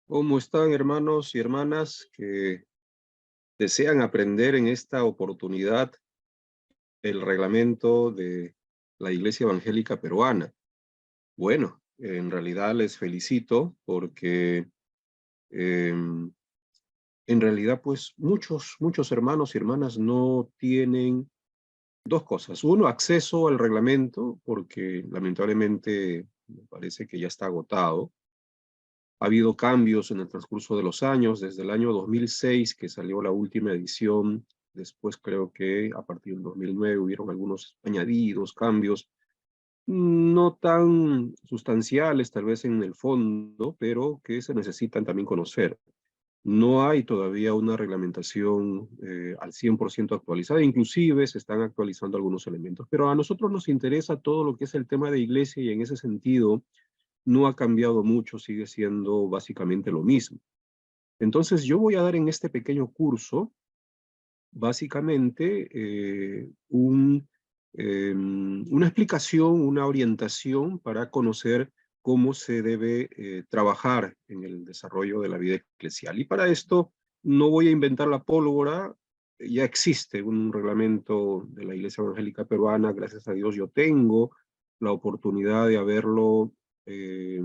¿Cómo están, hermanos y hermanas que desean aprender en esta oportunidad el reglamento de la Iglesia Evangélica Peruana? Bueno, en realidad les felicito porque en realidad pues muchos hermanos y hermanas no tienen dos cosas. Uno, acceso al reglamento porque lamentablemente me parece que ya está agotado. Ha habido cambios en el transcurso de los años, desde el año 2006 que salió la última edición, después creo que a partir del 2009 hubieron algunos añadidos, cambios, no tan sustanciales tal vez en el fondo, pero que se necesitan también conocer. No hay todavía una reglamentación al 100% actualizada, inclusive se están actualizando algunos elementos, pero a nosotros nos interesa todo lo que es el tema de iglesia y en ese sentido no ha cambiado mucho, sigue siendo básicamente lo mismo. Entonces, yo voy a dar en este pequeño curso, básicamente, una explicación, una orientación para conocer cómo se debe trabajar en el desarrollo de la vida eclesial. Y para esto no voy a inventar la pólvora, ya existe un reglamento de la Iglesia Evangélica Peruana, gracias a Dios yo tengo la oportunidad de haberlo eh,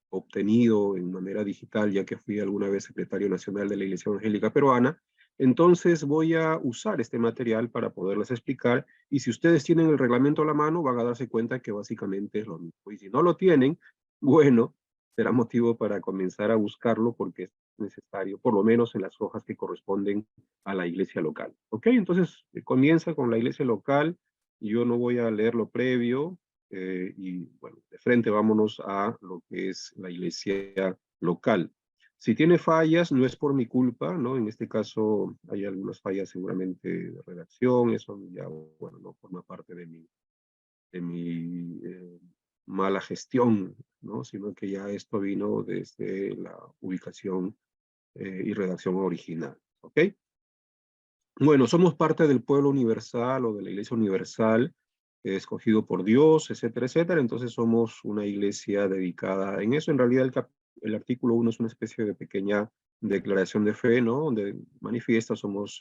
obtenido en manera digital, ya que fui alguna vez secretario nacional de la Iglesia Evangélica Peruana. Entonces voy a usar este material para poderles explicar y si ustedes tienen el reglamento a la mano van a darse cuenta que básicamente es lo mismo. Y si no lo tienen, bueno, será motivo para comenzar a buscarlo porque es necesario, por lo menos en las hojas que corresponden a la iglesia local. ¿Ok? Entonces comienza con la iglesia local. Yo no voy a leer lo previo y bueno, de frente vámonos a lo que es la iglesia local. Si tiene fallas, no es por mi culpa, ¿no? En este caso hay algunas fallas seguramente de redacción, eso ya, bueno, no forma parte de mi mala gestión, ¿no? Sino que ya esto vino desde la ubicación y redacción original, ¿ok? Bueno, somos parte del pueblo universal o de la iglesia universal, escogido por Dios, etcétera, etcétera. Entonces somos una iglesia dedicada en eso. En realidad el artículo 1 es una especie de pequeña declaración de fe, ¿no? Donde manifiesta somos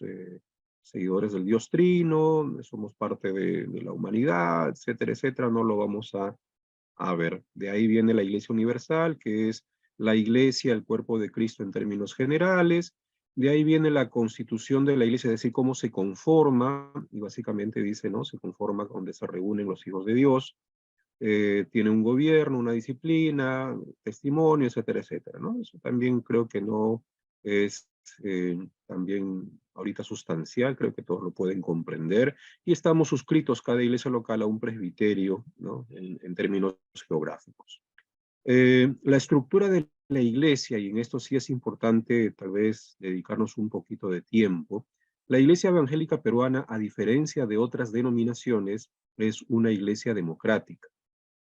seguidores del Dios Trino, somos parte de la humanidad, etcétera, etcétera. No lo vamos a ver. De ahí viene la iglesia universal, que es la iglesia, el cuerpo de Cristo en términos generales. De ahí viene la constitución de la iglesia, es decir, cómo se conforma, y básicamente dice, ¿no? Se conforma donde se reúnen los hijos de Dios, tiene un gobierno, una disciplina, testimonio, etcétera, etcétera, ¿no? Eso también creo que no es también ahorita sustancial, creo que todos lo pueden comprender, y estamos suscritos cada iglesia local a un presbiterio, ¿no? En términos geográficos. La estructura de la iglesia, y en esto sí es importante tal vez dedicarnos un poquito de tiempo, la iglesia evangélica peruana, a diferencia de otras denominaciones, es una iglesia democrática.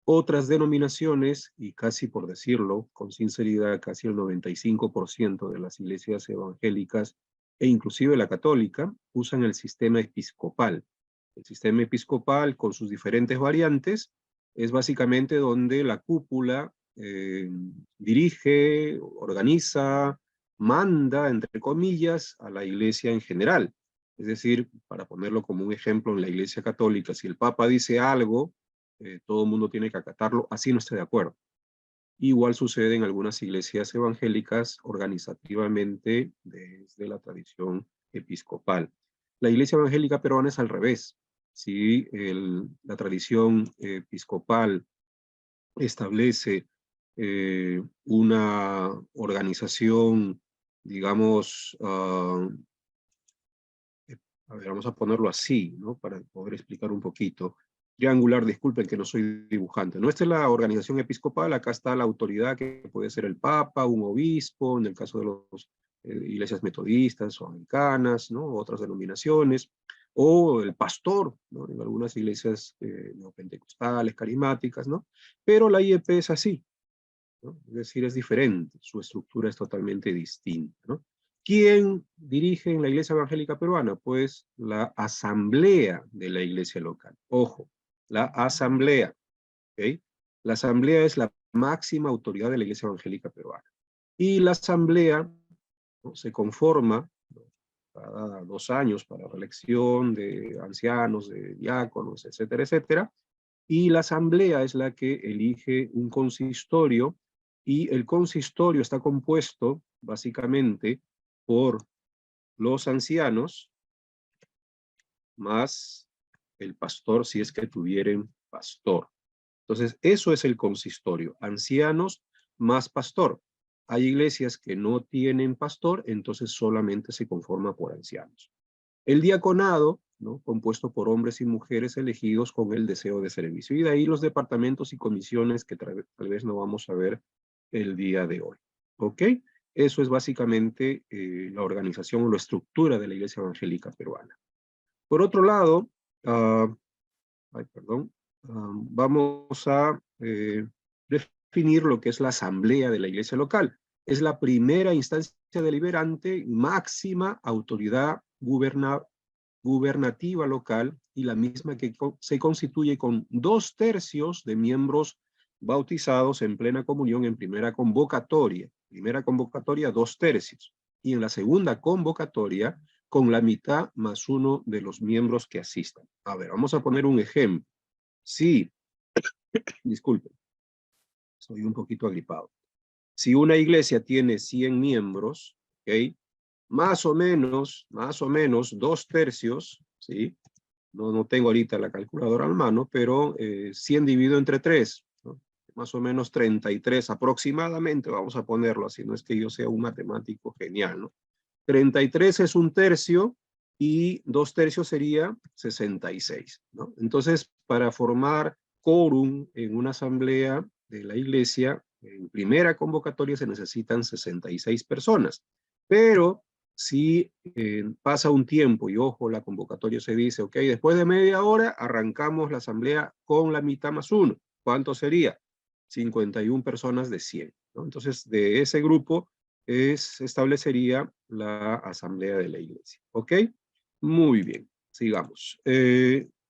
Otras denominaciones, y casi por decirlo con sinceridad, casi el 95% de las iglesias evangélicas e inclusive la católica usan el sistema episcopal. El sistema episcopal con sus diferentes variantes es básicamente donde la cúpula dirige, organiza, manda, entre comillas, a la iglesia en general. Es decir, para ponerlo como un ejemplo, en la iglesia católica, si el Papa dice algo, todo el mundo tiene que acatarlo, así no esté de acuerdo. Igual sucede en algunas iglesias evangélicas organizativamente desde la tradición episcopal. La iglesia evangélica peruana es al revés. Si la tradición episcopal establece una organización, digamos, a ver, vamos a ponerlo así, ¿no? Para poder explicar un poquito. Triangular, disculpen que no soy dibujante. No, esta es la organización episcopal, acá está la autoridad que puede ser el papa, un obispo, en el caso de las iglesias metodistas o anglicanas, ¿no? Otras denominaciones, o el pastor, ¿no? En algunas iglesias neopentecostales, carismáticas, ¿no? Pero la IEP es así, ¿no? Es decir, es diferente, su estructura es totalmente distinta, ¿no? ¿Quién dirige en la Iglesia Evangélica Peruana? Pues la asamblea de la iglesia local. Ojo, la asamblea, ¿ok? La asamblea es la máxima autoridad de la Iglesia Evangélica Peruana. Y la asamblea, ¿no?, se conforma, ¿no?, cada 2 años para la elección de ancianos, de diáconos, etcétera, etcétera. Y la asamblea es la que elige un consistorio, y el consistorio está compuesto básicamente por los ancianos más el pastor, si es que tuvieren pastor. Entonces, eso es el consistorio, ancianos más pastor. Hay iglesias que no tienen pastor, entonces solamente se conforma por ancianos. El diaconado, ¿no?, compuesto por hombres y mujeres elegidos con el deseo de servicio. Y de ahí los departamentos y comisiones que tal vez no vamos a ver el día de hoy. ¿Ok? Eso es básicamente la organización o la estructura de la Iglesia Evangélica Peruana. Por otro lado, vamos a definir lo que es la asamblea de la iglesia local. Es la primera instancia deliberante, máxima autoridad gubernativa local, y la misma que se constituye con 2/3 de miembros bautizados en plena comunión en primera convocatoria. Primera convocatoria, 2/3. Y en la segunda convocatoria, con la mitad más uno de los miembros que asistan. A ver, vamos a poner un ejemplo. Sí, disculpe, soy un poquito agripado. Si una iglesia tiene 100 miembros, ¿ok?, más o menos 2/3, ¿sí? No tengo ahorita la calculadora a mano, pero 100 dividido entre 3, ¿no?, más o menos 33 aproximadamente, vamos a ponerlo así, no es que yo sea un matemático genial, ¿no? 33 es 1/3, y 2/3 sería 66, ¿no? Entonces, para formar quórum en una asamblea de la iglesia, en primera convocatoria se necesitan 66 personas. Pero si pasa un tiempo, y ojo, la convocatoria se dice, ok, después de media hora arrancamos la asamblea con la mitad más uno. ¿Cuánto sería? 51 personas de 100, ¿no? Entonces, de ese grupo establecería la asamblea de la iglesia. ¿Ok? Muy bien, sigamos.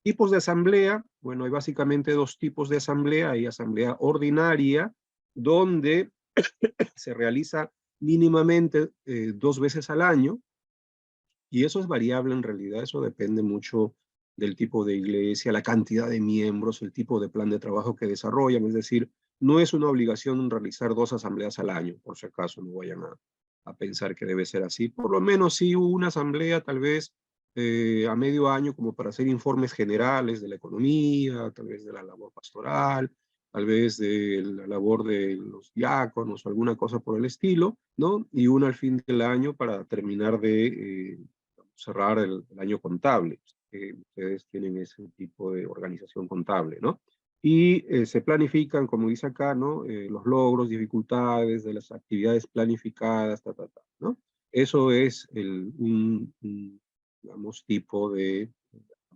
Tipos de asamblea. Bueno, hay básicamente 2 tipos de asamblea. Hay asamblea ordinaria, donde se realiza mínimamente 2 veces al año, y eso es variable en realidad, eso depende mucho del tipo de iglesia, la cantidad de miembros, el tipo de plan de trabajo que desarrollan. Es decir, no es una obligación realizar 2 asambleas al año, por si acaso no vayan a pensar que debe ser así. Por lo menos sí una asamblea tal vez a medio año, como para hacer informes generales de la economía, tal vez de la labor pastoral, tal vez de la labor de los diáconos o alguna cosa por el estilo, ¿no? Y una al fin del año para terminar de cerrar el año contable. Ustedes tienen ese tipo de organización contable, ¿no? Y se planifican, como dice acá, ¿no?, los logros, dificultades de las actividades planificadas, ¿no? Eso es digamos, tipo de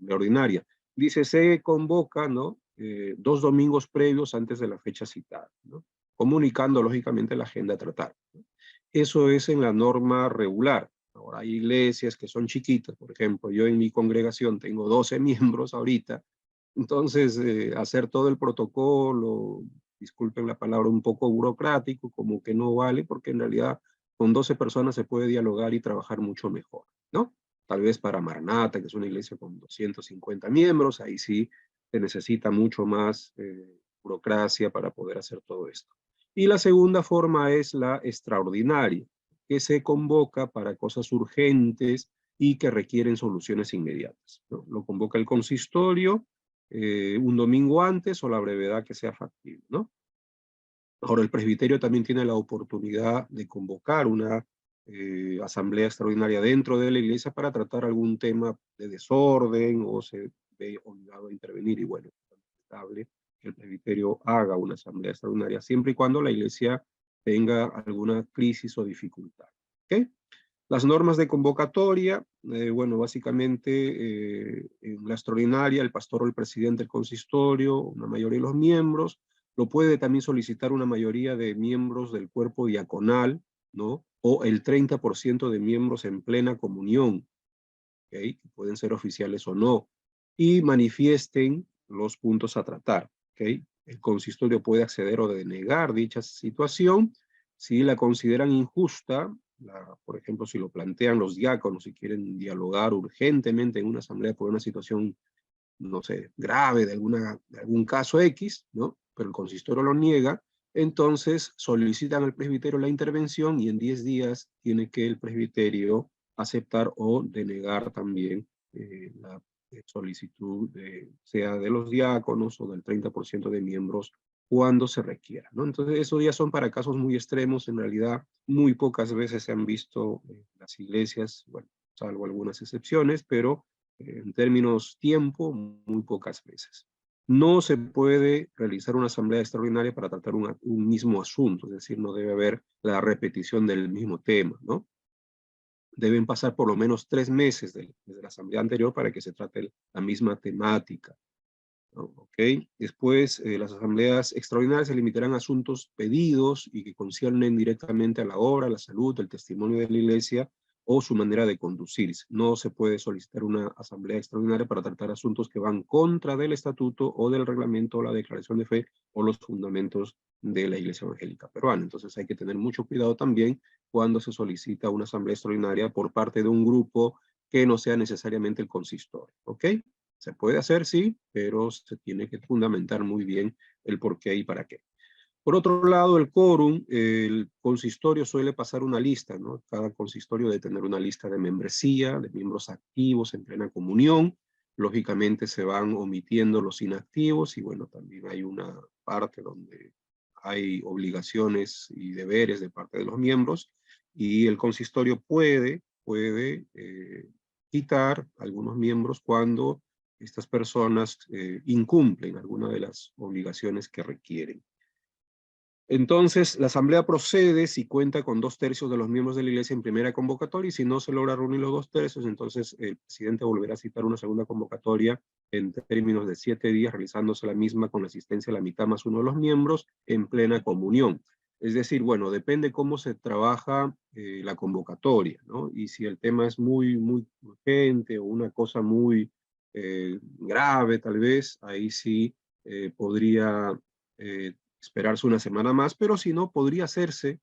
ordinaria. Dice, se convoca, ¿no?, 2 domingos previos antes de la fecha citada, ¿no?, comunicando lógicamente la agenda a tratar, ¿no? Eso es en la norma regular. Ahora hay iglesias que son chiquitas, por ejemplo, yo en mi congregación tengo 12 miembros ahorita, entonces hacer todo el protocolo, disculpen la palabra, un poco burocrático, como que no vale, porque en realidad con 12 personas se puede dialogar y trabajar mucho mejor, ¿no? Tal vez para Maranata, que es una iglesia con 250 miembros, ahí sí se necesita mucho más burocracia para poder hacer todo esto. Y la segunda forma es la extraordinaria, que se convoca para cosas urgentes y que requieren soluciones inmediatas, ¿no? Lo convoca el consistorio un domingo antes o la brevedad que sea factible, ¿no? Ahora, el presbiterio también tiene la oportunidad de convocar una asamblea extraordinaria dentro de la iglesia para tratar algún tema de desorden, o se ve obligado a intervenir, y bueno, es aceptable que el presbiterio haga una asamblea extraordinaria siempre y cuando la iglesia tenga alguna crisis o dificultad. ¿Ok? Las normas de convocatoria, bueno, básicamente en la extraordinaria, el pastor o el presidente del consistorio, una mayoría de los miembros, lo puede también solicitar una mayoría de miembros del cuerpo diaconal, ¿no? O el 30% de miembros en plena comunión, ¿okay?, que pueden ser oficiales o no, y manifiesten los puntos a tratar, ¿ok? El consistorio puede acceder o denegar dicha situación Si la consideran injusta, por ejemplo, si lo plantean los diáconos, si quieren dialogar urgentemente en una asamblea por una situación, no sé, grave de algún caso X, ¿no? Pero el consistorio lo niega, entonces solicitan al presbiterio la intervención y en 10 días tiene que el presbiterio aceptar o denegar también la solicitud, sea de los diáconos o del 30% de miembros cuando se requiera, ¿no? Entonces, esos ya son para casos muy extremos, en realidad muy pocas veces se han visto las iglesias, bueno, salvo algunas excepciones, pero en términos tiempo, muy pocas veces. No se puede realizar una asamblea extraordinaria para tratar un mismo asunto, es decir, no debe haber la repetición del mismo tema, ¿no? Deben pasar por lo menos 3 meses desde la asamblea anterior para que se trate la misma temática, ¿no? ¿Ok? Después, las asambleas extraordinarias se limitarán a asuntos pedidos y que conciernen directamente a la obra, la salud, el testimonio de la iglesia o su manera de conducirse. No se puede solicitar una asamblea extraordinaria para tratar asuntos que van contra del estatuto o del reglamento o la declaración de fe o los fundamentos de la Iglesia Evangélica Peruana. Entonces hay que tener mucho cuidado también cuando se solicita una asamblea extraordinaria por parte de un grupo que no sea necesariamente el consistorio, ¿ok? Se puede hacer, sí, pero se tiene que fundamentar muy bien el por qué y para qué. Por otro lado, el quórum, el consistorio suele pasar una lista, ¿no? Cada consistorio debe tener una lista de membresía, de miembros activos en plena comunión. Lógicamente se van omitiendo los inactivos y bueno, también hay una parte donde hay obligaciones y deberes de parte de los miembros y el consistorio puede quitar algunos miembros cuando estas personas incumplen alguna de las obligaciones que requieren. Entonces, la asamblea procede si cuenta con 2/3 de los miembros de la iglesia en primera convocatoria y si no se logra reunir los 2/3, entonces el presidente volverá a citar una segunda convocatoria en términos de 7 días, realizándose la misma con la asistencia de la mitad más uno de los miembros en plena comunión. Es decir, bueno, depende cómo se trabaja la convocatoria, ¿no? Y si el tema es muy urgente o una cosa muy grave, tal vez, ahí sí podría esperarse una semana más, pero si no, podría hacerse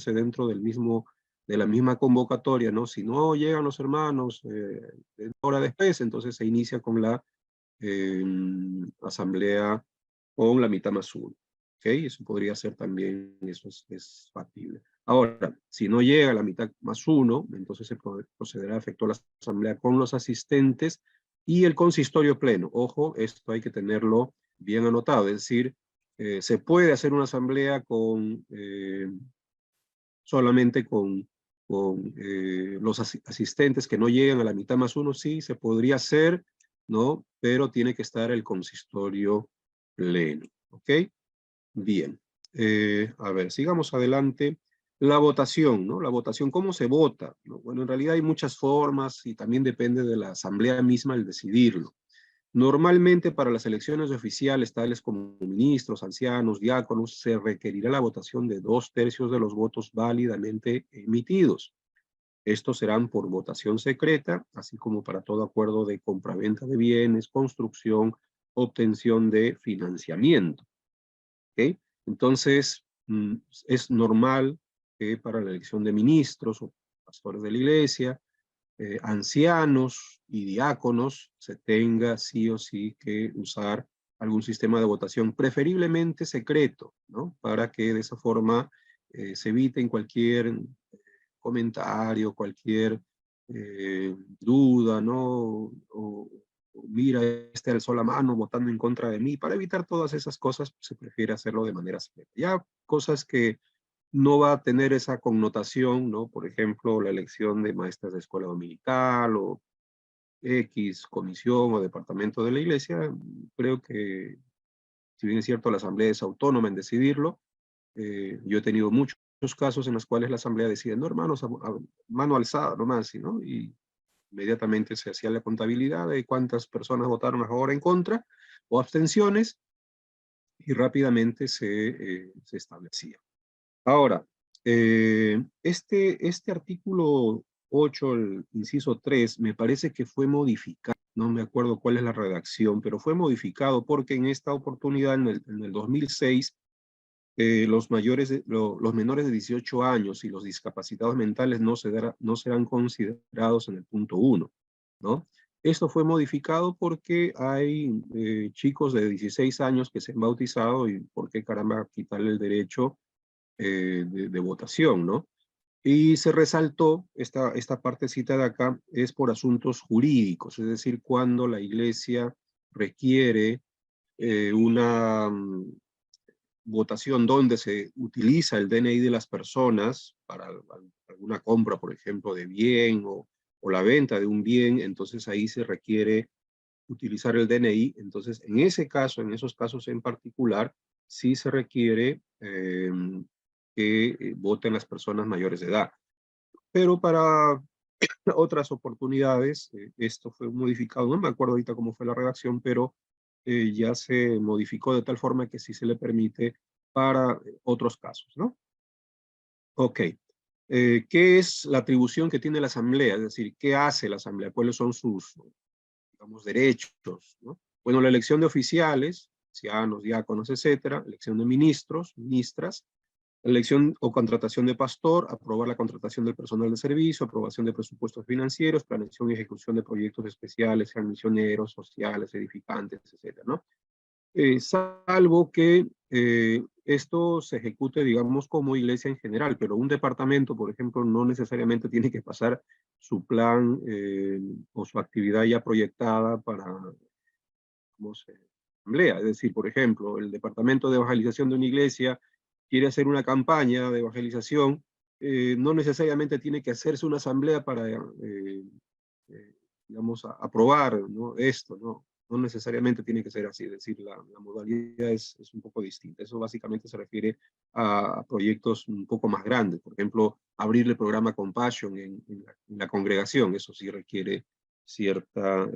dentro de la misma convocatoria, ¿no? Si no llegan los hermanos hora después, entonces se inicia con la asamblea con la mitad más uno. ¿Ok? Eso podría ser también, eso es factible. Ahora, si no llega la mitad más uno, entonces se procederá a efectuar la asamblea con los asistentes y el consistorio pleno. Ojo, esto hay que tenerlo bien anotado, es decir, se puede hacer una asamblea solamente con los asistentes que no llegan a la mitad más uno, sí, se podría hacer, ¿no? Pero tiene que estar el consistorio pleno, ¿ok? Bien. A ver, sigamos adelante. La votación, ¿no? La votación, ¿cómo se vota? ¿No? Bueno, en realidad hay muchas formas y también depende de la asamblea misma el decidirlo. Normalmente para las elecciones oficiales, tales como ministros, ancianos, diáconos, se requerirá la votación de 2/3 de los votos válidamente emitidos. Estos serán por votación secreta, así como para todo acuerdo de compraventa de bienes, construcción, obtención de financiamiento. ¿Okay? Entonces, es normal que para la elección de ministros o pastores de la iglesia, ancianos y diáconos se tenga sí o sí que usar algún sistema de votación, preferiblemente secreto, ¿no? Para que de esa forma se eviten cualquier comentario, cualquier duda, ¿no? O mira, este alzó la mano votando en contra de mí. Para evitar todas esas cosas, se prefiere hacerlo de manera secreta. Ya cosas que no va a tener esa connotación, ¿no? Por ejemplo, la elección de maestras de escuela dominical o X comisión o departamento de la iglesia, creo que, si bien es cierto, la asamblea es autónoma en decidirlo, yo he tenido muchos casos en los cuales la asamblea decide, no, hermanos, mano alzada, nomás, ¿no? Y inmediatamente se hacía la contabilidad de cuántas personas votaron a favor, en contra o abstenciones y rápidamente se establecía. Ahora, este artículo 8, el inciso 3, me parece que fue modificado, no me acuerdo cuál es la redacción, pero fue modificado porque en esta oportunidad, en el 2006, los menores de 18 años y los discapacitados mentales no serán considerados en el punto 1, ¿no? Esto fue modificado porque hay chicos de 16 años que se han bautizado y por qué caramba quitarle el derecho de votación, ¿no? Y se resaltó, esta partecita de acá, es por asuntos jurídicos, es decir, cuando la iglesia requiere una votación donde se utiliza el DNI de las personas para alguna compra, por ejemplo, de bien o la venta de un bien, entonces ahí se requiere utilizar el DNI. Entonces, en ese caso, en esos casos en particular, sí se requiere que voten las personas mayores de edad. Pero para otras oportunidades, esto fue modificado, no me acuerdo ahorita cómo fue la redacción, pero ya se modificó de tal forma que sí se le permite para otros casos, ¿no? Ok. ¿Qué es la atribución que tiene la Asamblea? Es decir, ¿qué hace la Asamblea? ¿Cuáles son sus, digamos, derechos, ¿no? Bueno, la elección de oficiales, ancianos, diáconos, etcétera, elección de ministros, ministras, elección o contratación de pastor, aprobar la contratación del personal de servicio, aprobación de presupuestos financieros, planeación y ejecución de proyectos especiales, sean misioneros, sociales, edificantes, etcétera, ¿no? Salvo que esto se ejecute, digamos, como iglesia en general, pero un departamento, por ejemplo, no necesariamente tiene que pasar su plan o su actividad ya proyectada para, digamos, asamblea. Es decir, por ejemplo, el departamento de evangelización de una iglesia quiere hacer una campaña de evangelización, no necesariamente tiene que hacerse una asamblea para, digamos, aprobar, ¿no? Esto, ¿no? No necesariamente tiene que ser así, es decir, la modalidad es un poco distinta. Eso básicamente se refiere a proyectos un poco más grandes. Por ejemplo, abrir el programa Compassion en la congregación, eso sí requiere cierta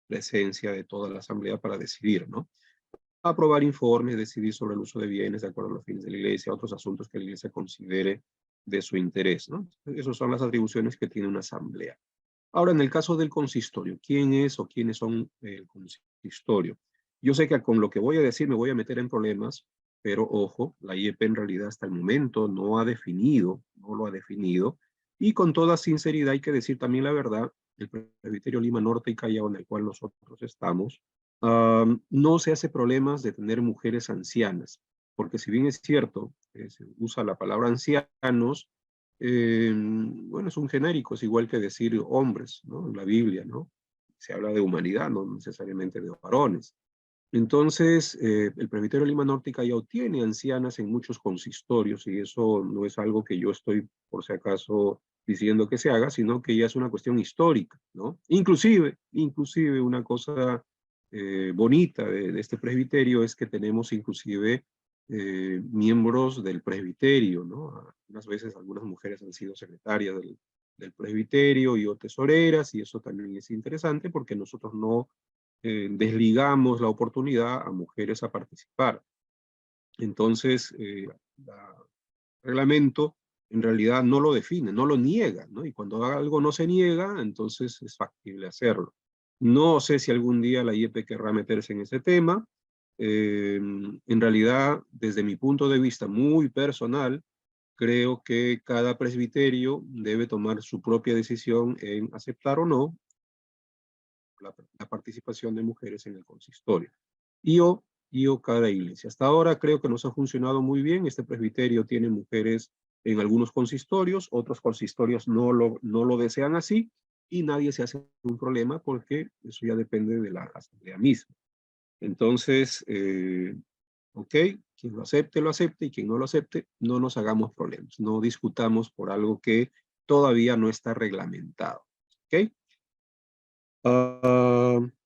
presencia de toda la asamblea para decidir, ¿no? Aprobar informes, decidir sobre el uso de bienes de acuerdo a los fines de la iglesia, otros asuntos que la iglesia considere de su interés, ¿no? Esas son las atribuciones que tiene una asamblea. Ahora, en el caso del consistorio, ¿quién es o quiénes son el consistorio? Yo sé que con lo que voy a decir me voy a meter en problemas, pero ojo, la IEP en realidad hasta el momento no lo ha definido, y con toda sinceridad hay que decir también la verdad, el Presbiterio Lima Norte y Callao, en el cual nosotros estamos, no se hace problemas de tener mujeres ancianas, porque si bien es cierto, se usa la palabra ancianos, bueno, es un genérico, es igual que decir hombres, ¿no? En la Biblia, ¿no? Se habla de humanidad, no necesariamente de varones. Entonces, el Presbiterio Lima Norte y Callao tiene ancianas en muchos consistorios y eso no es algo que yo estoy, por si acaso, diciendo que se haga, sino que ya es una cuestión histórica, ¿no? Inclusive una cosa bonita de este presbiterio es que tenemos inclusive miembros del presbiterio, ¿no? Algunas veces algunas mujeres han sido secretarias del presbiterio y o tesoreras, y eso también es interesante porque nosotros no desligamos la oportunidad a mujeres a participar. Entonces, el reglamento en realidad no lo define, no lo niega, ¿no? Y cuando algo no se niega, entonces es factible hacerlo. No sé si algún día la IEP querrá meterse en ese tema. En realidad, desde mi punto de vista muy personal, creo que cada presbiterio debe tomar su propia decisión en aceptar o no la participación de mujeres en el consistorio. Y o cada iglesia. Hasta ahora creo que nos ha funcionado muy bien. Este presbiterio tiene mujeres en algunos consistorios, otros consistorios no lo desean así, y nadie se hace un problema porque eso ya depende de la asamblea misma. Entonces, ok, quien lo acepte, y quien no lo acepte, no nos hagamos problemas, no discutamos por algo que todavía no está reglamentado. ¿Ok?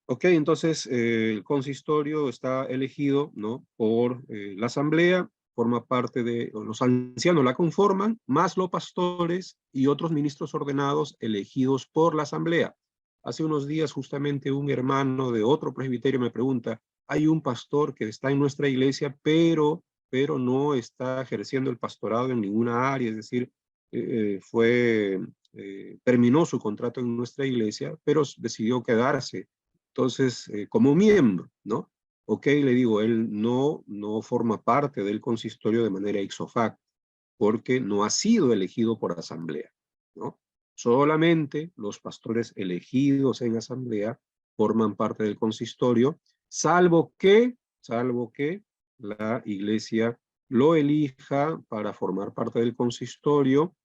Ok, entonces el consistorio está elegido, ¿no? Por la asamblea, forma parte de, los ancianos la conforman, más los pastores y otros ministros ordenados elegidos por la asamblea. Hace unos días justamente un hermano de otro presbiterio me pregunta, hay un pastor que está en nuestra iglesia, pero no está ejerciendo el pastorado en ninguna área, es decir, terminó su contrato en nuestra iglesia, pero decidió quedarse, entonces, como miembro, ¿no? ok, le digo, él no forma parte del consistorio de manera ipso facto, porque no ha sido elegido por asamblea, ¿no? Solamente los pastores elegidos en asamblea forman parte del consistorio, salvo que la iglesia lo elija para formar parte del consistorio,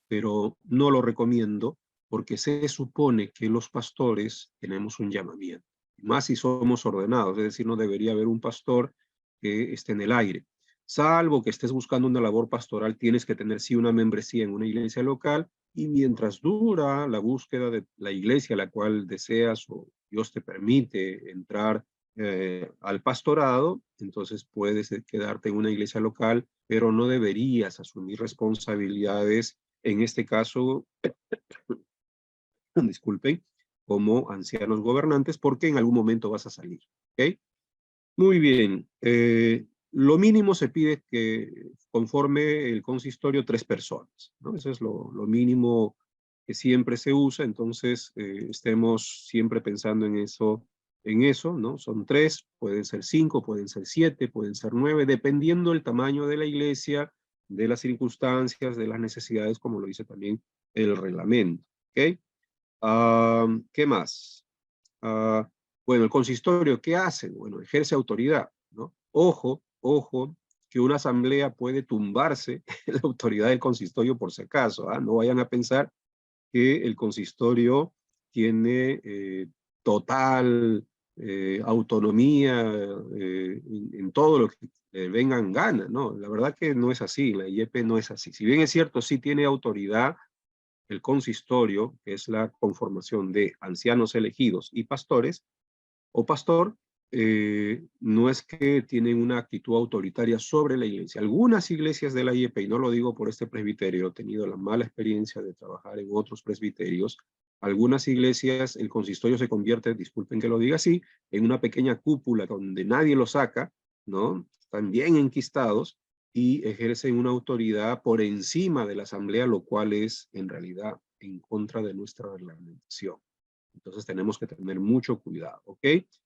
pero no lo recomiendo porque se supone que los pastores tenemos un llamamiento, más si somos ordenados, es decir, no debería haber un pastor que esté en el aire. Salvo que estés buscando una labor pastoral, tienes que tener sí una membresía en una iglesia local, y mientras dura la búsqueda de la iglesia a la cual deseas o Dios te permite entrar al pastorado, entonces puedes quedarte en una iglesia local, pero no deberías asumir responsabilidades, en este caso, disculpen, como ancianos gobernantes, porque en algún momento vas a salir, ¿ok? Muy bien. Lo mínimo se pide que conforme el consistorio 3 personas, ¿no? Eso es lo mínimo que siempre se usa, entonces estemos siempre pensando en eso, ¿no? Son 3, pueden ser 5, pueden ser 7, pueden ser 9, dependiendo del tamaño de la iglesia, de las circunstancias, de las necesidades, como lo dice también el reglamento, ¿ok? ¿Qué más? Ah, bueno, el consistorio, ¿qué hace? Bueno, ejerce autoridad, ¿no? Ojo, que una asamblea puede tumbarse la autoridad del consistorio por si acaso, ¿ah? No vayan a pensar que el consistorio tiene total autonomía en todo lo que vengan gana, ¿no? La verdad que no es así, la IEP no es así. Si bien es cierto, sí tiene autoridad el consistorio, que es la conformación de ancianos elegidos y pastores, o pastor, no es que tienen una actitud autoritaria sobre la iglesia. Algunas iglesias de la IEP, y no lo digo por este presbiterio, he tenido la mala experiencia de trabajar en otros presbiterios, algunas iglesias el consistorio se convierte, disculpen que lo diga así, en una pequeña cúpula donde nadie lo saca, ¿no? Están bien enquistados y ejercen una autoridad por encima de la asamblea, lo cual es en realidad en contra de nuestra reglamentación. Entonces tenemos que tener mucho cuidado, ¿ok?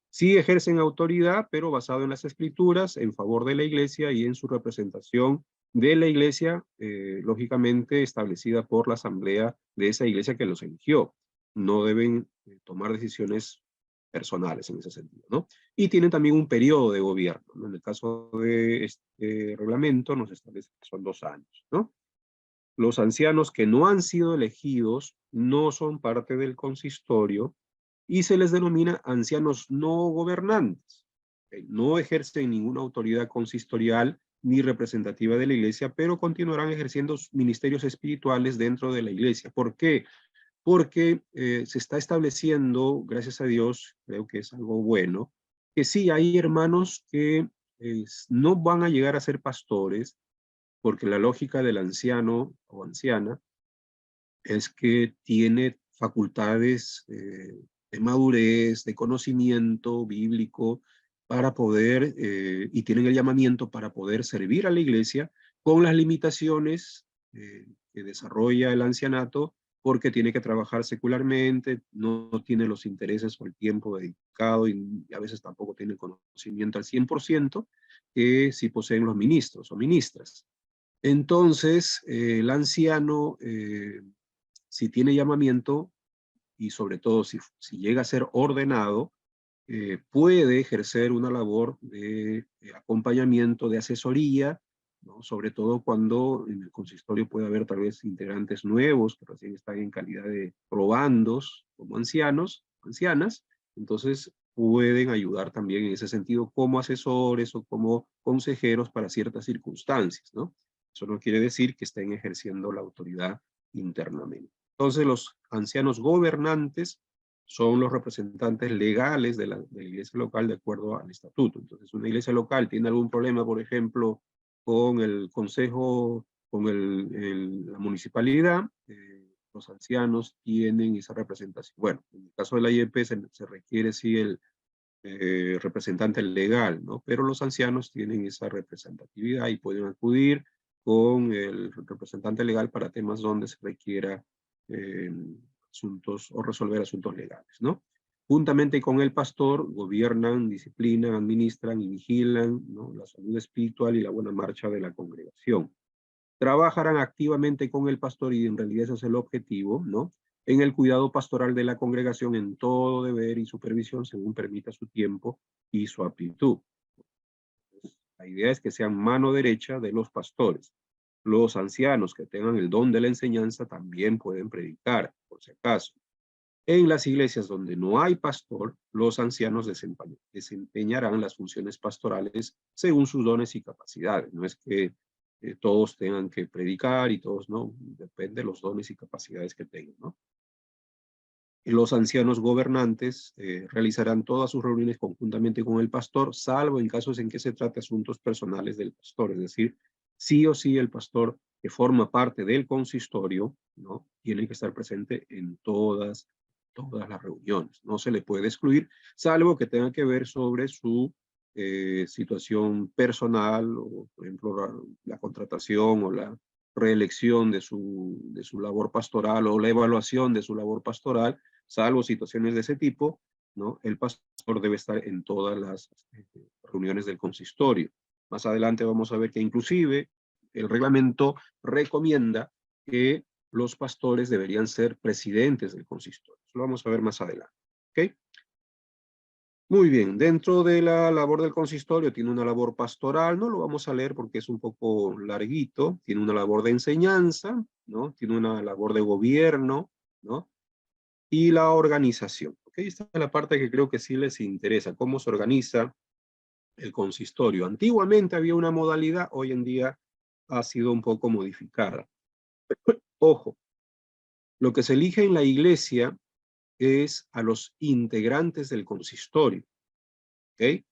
Sí ejercen autoridad, pero basado en las escrituras, en favor de la iglesia y en su representación de la iglesia, lógicamente establecida por la asamblea de esa iglesia que los eligió. No deben tomar decisiones personales en ese sentido, ¿no? Y tienen también un periodo de gobierno, ¿no? En el caso de este reglamento nos establece que son 2 años, ¿no? Los ancianos que no han sido elegidos no son parte del consistorio y se les denomina ancianos no gobernantes. No ejercen ninguna autoridad consistorial ni representativa de la iglesia, pero continuarán ejerciendo ministerios espirituales dentro de la iglesia. ¿Por qué? Porque se está estableciendo, gracias a Dios, creo que es algo bueno, que sí hay hermanos que no van a llegar a ser pastores, porque la lógica del anciano o anciana es que tiene facultades de madurez, de conocimiento bíblico para poder, y tienen el llamamiento para poder servir a la iglesia con las limitaciones que desarrolla el ancianato, porque tiene que trabajar secularmente, no tiene los intereses o el tiempo dedicado y a veces tampoco tiene el conocimiento al 100% que sí poseen los ministros o ministras. Entonces, el anciano, si tiene llamamiento y sobre todo si llega a ser ordenado, puede ejercer una labor de acompañamiento, de asesoría, ¿no? Sobre todo cuando en el consistorio puede haber tal vez integrantes nuevos que recién están en calidad de probandos como ancianos, ancianas, entonces pueden ayudar también en ese sentido como asesores o como consejeros para ciertas circunstancias, ¿no? Eso no quiere decir que estén ejerciendo la autoridad internamente. Entonces los ancianos gobernantes son los representantes legales de la iglesia local de acuerdo al estatuto. Entonces, una iglesia local tiene algún problema, por ejemplo, con el consejo, con la municipalidad, los ancianos tienen esa representación. Bueno, en el caso de la IEP se requiere sí el representante legal, ¿no? Pero los ancianos tienen esa representatividad y pueden acudir con el representante legal para temas donde se requiera asuntos o resolver asuntos legales, ¿no? Juntamente con el pastor, gobiernan, disciplinan, administran y vigilan, ¿no?, la salud espiritual y la buena marcha de la congregación. Trabajarán activamente con el pastor, y en realidad ese es el objetivo, ¿no?, en el cuidado pastoral de la congregación en todo deber y supervisión según permita su tiempo y su aptitud. La idea es que sean mano derecha de los pastores. Los ancianos que tengan el don de la enseñanza también pueden predicar, por si acaso. En las iglesias donde no hay pastor, los ancianos desempeñarán las funciones pastorales según sus dones y capacidades. No es que todos tengan que predicar y todos no, depende de los dones y capacidades que tengan, ¿no? Los ancianos gobernantes realizarán todas sus reuniones conjuntamente con el pastor, salvo en casos en que se trate asuntos personales del pastor. Es decir, sí o sí el pastor que forma parte del consistorio, ¿no?, tiene que estar presente en todas las reuniones. No se le puede excluir, salvo que tenga que ver sobre su situación personal, o por ejemplo la contratación o la reelección de su labor pastoral, o la evaluación de su labor pastoral. Salvo situaciones de ese tipo, ¿no?, el pastor debe estar en todas las reuniones del consistorio. Más adelante vamos a ver que inclusive el reglamento recomienda que los pastores deberían ser presidentes del consistorio. Eso lo vamos a ver más adelante. ¿Ok? Muy bien, dentro de la labor del consistorio tiene una labor pastoral, no lo vamos a leer porque es un poco larguito, tiene una labor de enseñanza, ¿no?, tiene una labor de gobierno, ¿no?, y la organización. ¿Ok? Esta es la parte que creo que sí les interesa, cómo se organiza el consistorio. Antiguamente había una modalidad, hoy en día ha sido un poco modificada. Ojo, lo que se elige en la iglesia es a los integrantes del consistorio. ¿Ok?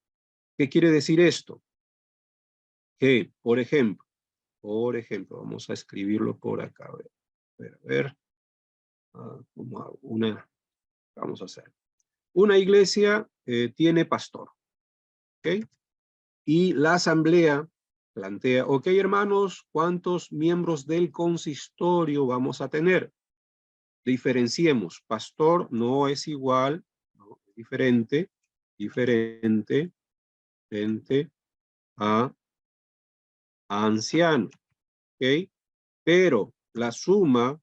¿Qué quiere decir esto? Que, por ejemplo, vamos a escribirlo por acá, a ver, ¿cómo hago? Vamos a hacer. Una iglesia tiene pastor, ¿ok? Y la asamblea plantea, ok, hermanos, ¿cuántos miembros del consistorio vamos a tener? Diferenciemos, pastor no es igual, no, es diferente a anciano, ¿ok? Pero la suma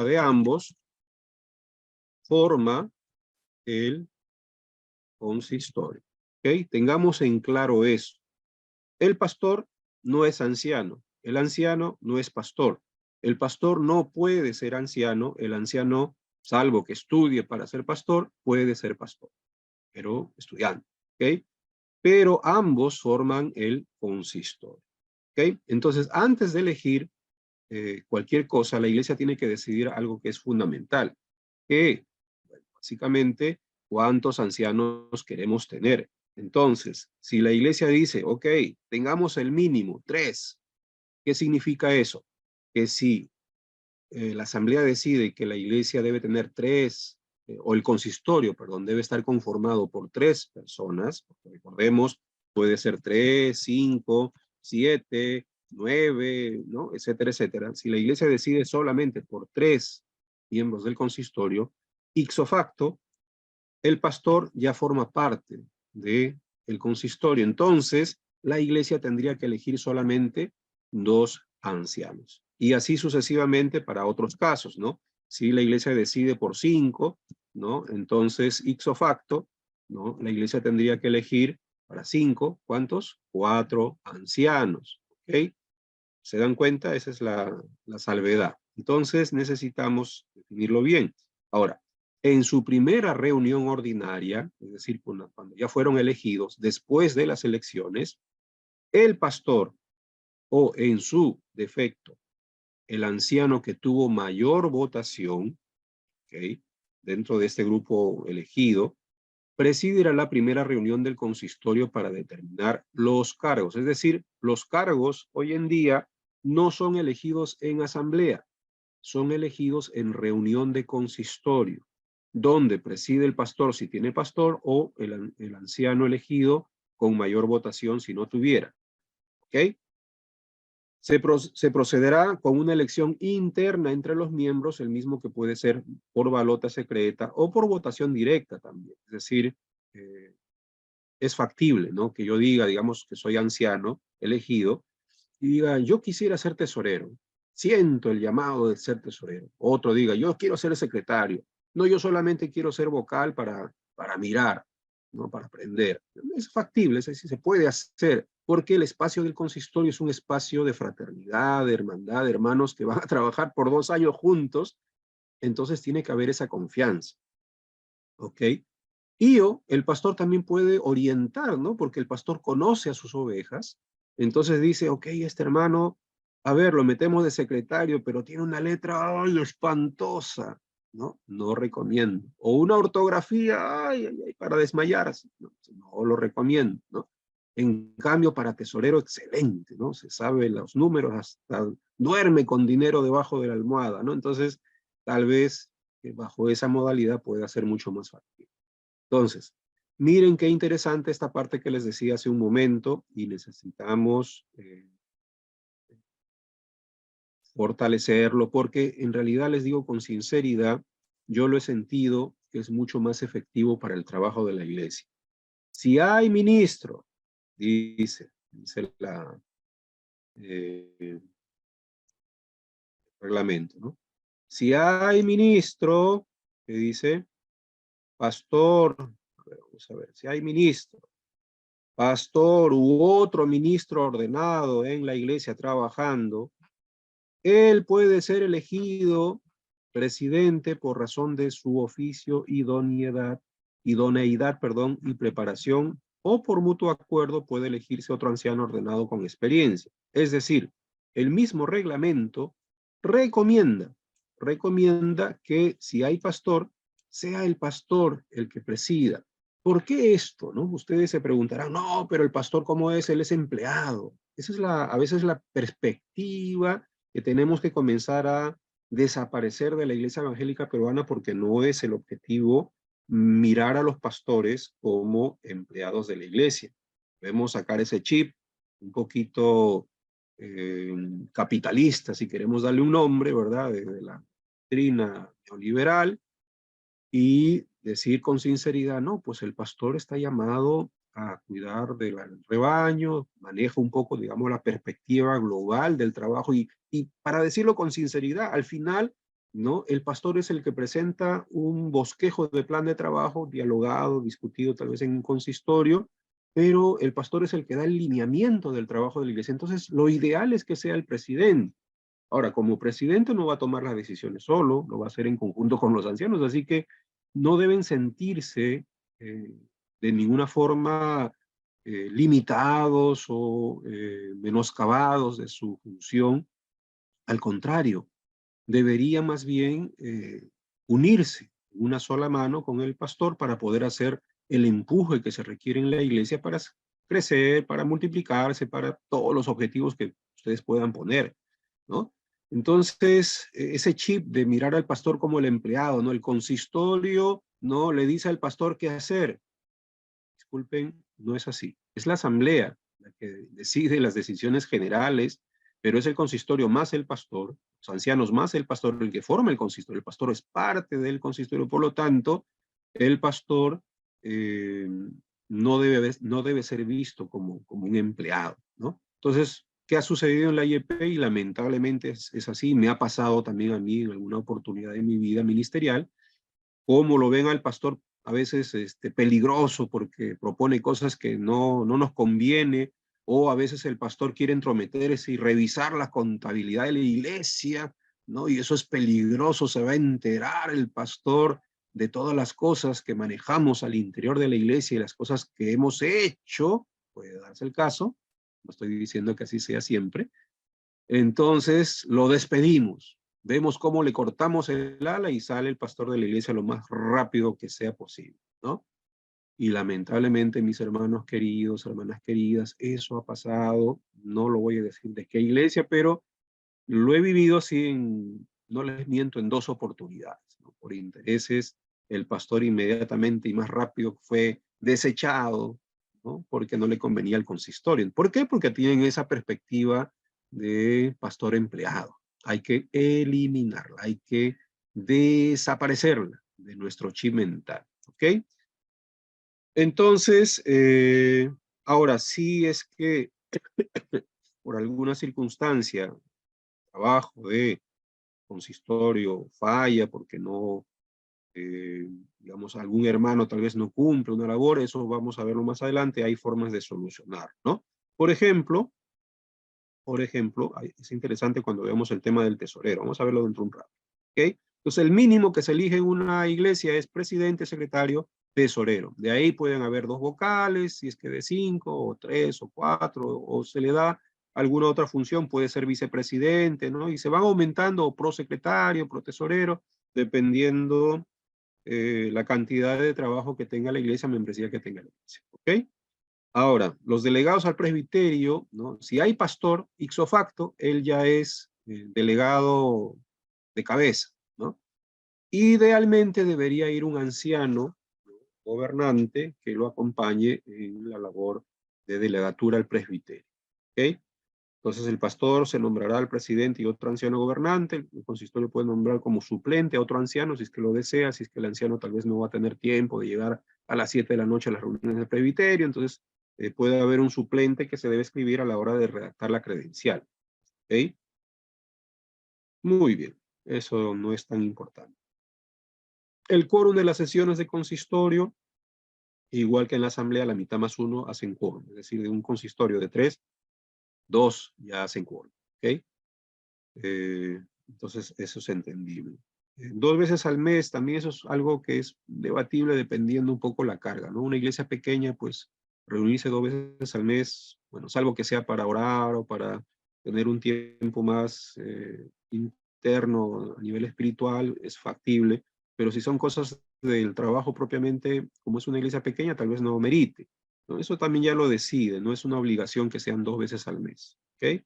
de ambos forma el consistorio, ¿ok? Tengamos en claro eso. El pastor no es anciano, el anciano no es pastor. El pastor no puede ser anciano, el anciano, salvo que estudie para ser pastor, puede ser pastor, pero estudiante, ¿ok? Pero ambos forman el consistorio, ¿ok? Entonces, antes de elegir cualquier cosa, la iglesia tiene que decidir algo que es fundamental, que, bueno, básicamente, ¿cuántos ancianos queremos tener? Entonces, si la iglesia dice, ok, tengamos el mínimo, 3, ¿qué significa eso? Que si la asamblea decide que la iglesia debe tener 3, o el consistorio, perdón, debe estar conformado por 3 personas, porque recordemos, puede ser 3, 5, 7, 9, ¿no?, etcétera, etcétera. Si la iglesia decide solamente por 3 miembros del consistorio, ipso facto, el pastor ya forma parte del consistorio. Entonces, la iglesia tendría que elegir solamente 2 ancianos. Y así sucesivamente para otros casos, ¿no? Si la iglesia decide por 5, ¿no?, entonces, ipso facto, ¿no?, la iglesia tendría que elegir para 5, ¿cuántos? 4 ancianos, ¿ok? ¿Se dan cuenta? Esa es la salvedad. Entonces, necesitamos definirlo bien. Ahora, en su primera reunión ordinaria, es decir, cuando ya fueron elegidos, después de las elecciones, el pastor, o en su defecto, el anciano que tuvo mayor votación, ¿ok?, dentro de este grupo elegido, presidirá la primera reunión del consistorio para determinar los cargos. Es decir, los cargos hoy en día no son elegidos en asamblea, son elegidos en reunión de consistorio, donde preside el pastor si tiene pastor, o el anciano elegido con mayor votación si no tuviera. ¿Ok? Se procederá con una elección interna entre los miembros, el mismo que puede ser por balota secreta o por votación directa también. Es decir, es factible, ¿no? Que yo diga, digamos, que soy anciano, elegido, y diga, yo quisiera ser tesorero. Siento el llamado de ser tesorero. Otro diga, yo quiero ser secretario. No, yo solamente quiero ser vocal para mirar, ¿no? Para aprender. Es factible, es decir, se puede hacer, porque el espacio del consistorio es un espacio de fraternidad, de hermandad, de hermanos que van a trabajar por 2 años juntos, entonces tiene que haber esa confianza, ¿ok? El pastor también puede orientar, ¿no? Porque el pastor conoce a sus ovejas. Entonces dice, ok, este hermano, a ver, lo metemos de secretario, pero tiene una letra, ay, espantosa, ¿no? No recomiendo. O una ortografía, ay, ay, ay, para desmayarse. No, no lo recomiendo, ¿no? En cambio, para tesorero, excelente, ¿no? Se sabe los números, hasta duerme con dinero debajo de la almohada, ¿no? Entonces, tal vez bajo esa modalidad pueda ser mucho más fácil. Entonces, miren qué interesante esta parte que les decía hace un momento y necesitamos fortalecerlo porque en realidad les digo con sinceridad, yo lo he sentido que es mucho más efectivo para el trabajo de la iglesia. Si hay ministro, dice el reglamento, ¿no? Si hay ministro, que dice, pastor, vamos a ver, si hay ministro, pastor u otro ministro ordenado en la iglesia trabajando, él puede ser elegido presidente por razón de su oficio, idoneidad, perdón, y preparación, o por mutuo acuerdo puede elegirse otro anciano ordenado con experiencia. Es decir, el mismo reglamento recomienda que si hay pastor, sea el pastor el que presida. ¿Por qué esto? ¿No? Ustedes se preguntarán, no, pero el pastor, ¿cómo es? Él es empleado. Esa es a veces la perspectiva que tenemos que comenzar a desaparecer de la iglesia evangélica peruana porque no es el objetivo mirar a los pastores como empleados de la iglesia. Debemos sacar ese chip un poquito capitalista, si queremos darle un nombre, ¿verdad? De la doctrina neoliberal y decir con sinceridad, no, pues el pastor está llamado a cuidar del rebaño, maneja un poco, digamos, la perspectiva global del trabajo y para decirlo con sinceridad, al final, ¿no? El pastor es el que presenta un bosquejo de plan de trabajo, dialogado, discutido tal vez en un consistorio, pero el pastor es el que da el lineamiento del trabajo de la iglesia. Entonces, lo ideal es que sea el presidente. Ahora, como presidente no va a tomar las decisiones solo, lo va a hacer en conjunto con los ancianos, así que no deben sentirse de ninguna forma limitados o menoscabados de su función. Al contrario, debería más bien unirse una sola mano con el pastor para poder hacer el empuje que se requiere en la iglesia para crecer, para multiplicarse, para todos los objetivos que ustedes puedan poner, ¿no? Entonces, ese chip de mirar al pastor como el empleado, ¿no? El consistorio, ¿no? Le dice al pastor qué hacer. Disculpen, no es así. Es la asamblea la que decide las decisiones generales, pero es el consistorio más el pastor, los ancianos más el pastor, el que forma el consistorio. El pastor es parte del consistorio, por lo tanto, el pastor eh, no debe ser visto como un empleado, ¿no? Entonces, ¿qué ha sucedido en la IEP? Y lamentablemente es así, me ha pasado también a mí en alguna oportunidad de mi vida ministerial, cómo lo ven al pastor a veces peligroso porque propone cosas que no nos conviene, o a veces el pastor quiere entrometerse y revisar la contabilidad de la iglesia, ¿no? Y eso es peligroso, se va a enterar el pastor de todas las cosas que manejamos al interior de la iglesia y las cosas que hemos hecho, puede darse el caso, no estoy diciendo que así sea siempre, entonces lo despedimos. Vemos cómo le cortamos el ala y sale el pastor de la iglesia lo más rápido que sea posible, ¿no? Y lamentablemente, mis hermanos queridos, hermanas queridas, eso ha pasado. No lo voy a decir de qué iglesia, pero lo he vivido así no les miento, en 2 oportunidades, ¿no? Por intereses, el pastor inmediatamente y más rápido fue desechado, ¿no? Porque no le convenía el consistorio. ¿Por qué? Porque tienen esa perspectiva de pastor empleado. Hay que eliminarla, hay que desaparecerla de nuestro chip mental, ¿ok? Entonces, ahora sí es que por alguna circunstancia, trabajo de consistorio falla porque no, digamos, algún hermano tal vez no cumple una labor, eso vamos a verlo más adelante, hay formas de solucionar, ¿no? Por ejemplo, es interesante cuando vemos el tema del tesorero, vamos a verlo dentro de un rato, ¿ok? Entonces, el mínimo que se elige en una iglesia es presidente, secretario, tesorero. De ahí pueden haber 2 vocales, si es que de 5, o 3, o 4, o se le da alguna otra función, puede ser vicepresidente, ¿no? Y se van aumentando o prosecretario, protesorero, dependiendo la cantidad de trabajo que tenga la iglesia, membresía que tenga la iglesia, ¿ok? Ahora, los delegados al presbiterio, ¿no? Si hay pastor, ipso facto, él ya es delegado de cabeza, ¿no? Idealmente debería ir un anciano, ¿no? Gobernante, que lo acompañe en la labor de delegatura al presbiterio, ¿ok? Entonces el pastor se nombrará al presidente y otro anciano gobernante, el consistorio puede nombrar como suplente a otro anciano si es que lo desea, si es que el anciano tal vez no va a tener tiempo de llegar a las 7 de la noche a las reuniones del presbiterio, entonces puede haber un suplente que se debe escribir a la hora de redactar la credencial, ¿ok? Muy bien, eso no es tan importante. El quórum de las sesiones de consistorio, igual que en la asamblea, la mitad más uno hacen quórum, es decir, de un consistorio de 3, 2 ya hacen quórum, ¿ok? Entonces, eso es entendible. 2 veces al mes, también eso es algo que es debatible dependiendo un poco la carga, ¿no? Una iglesia pequeña, pues, reunirse 2 veces al mes, bueno, salvo que sea para orar o para tener un tiempo más interno a nivel espiritual, es factible, pero si son cosas del trabajo propiamente, como es una iglesia pequeña, tal vez no merite, ¿no? Eso también ya lo decide, no es una obligación que sean 2 veces al mes, ¿ok?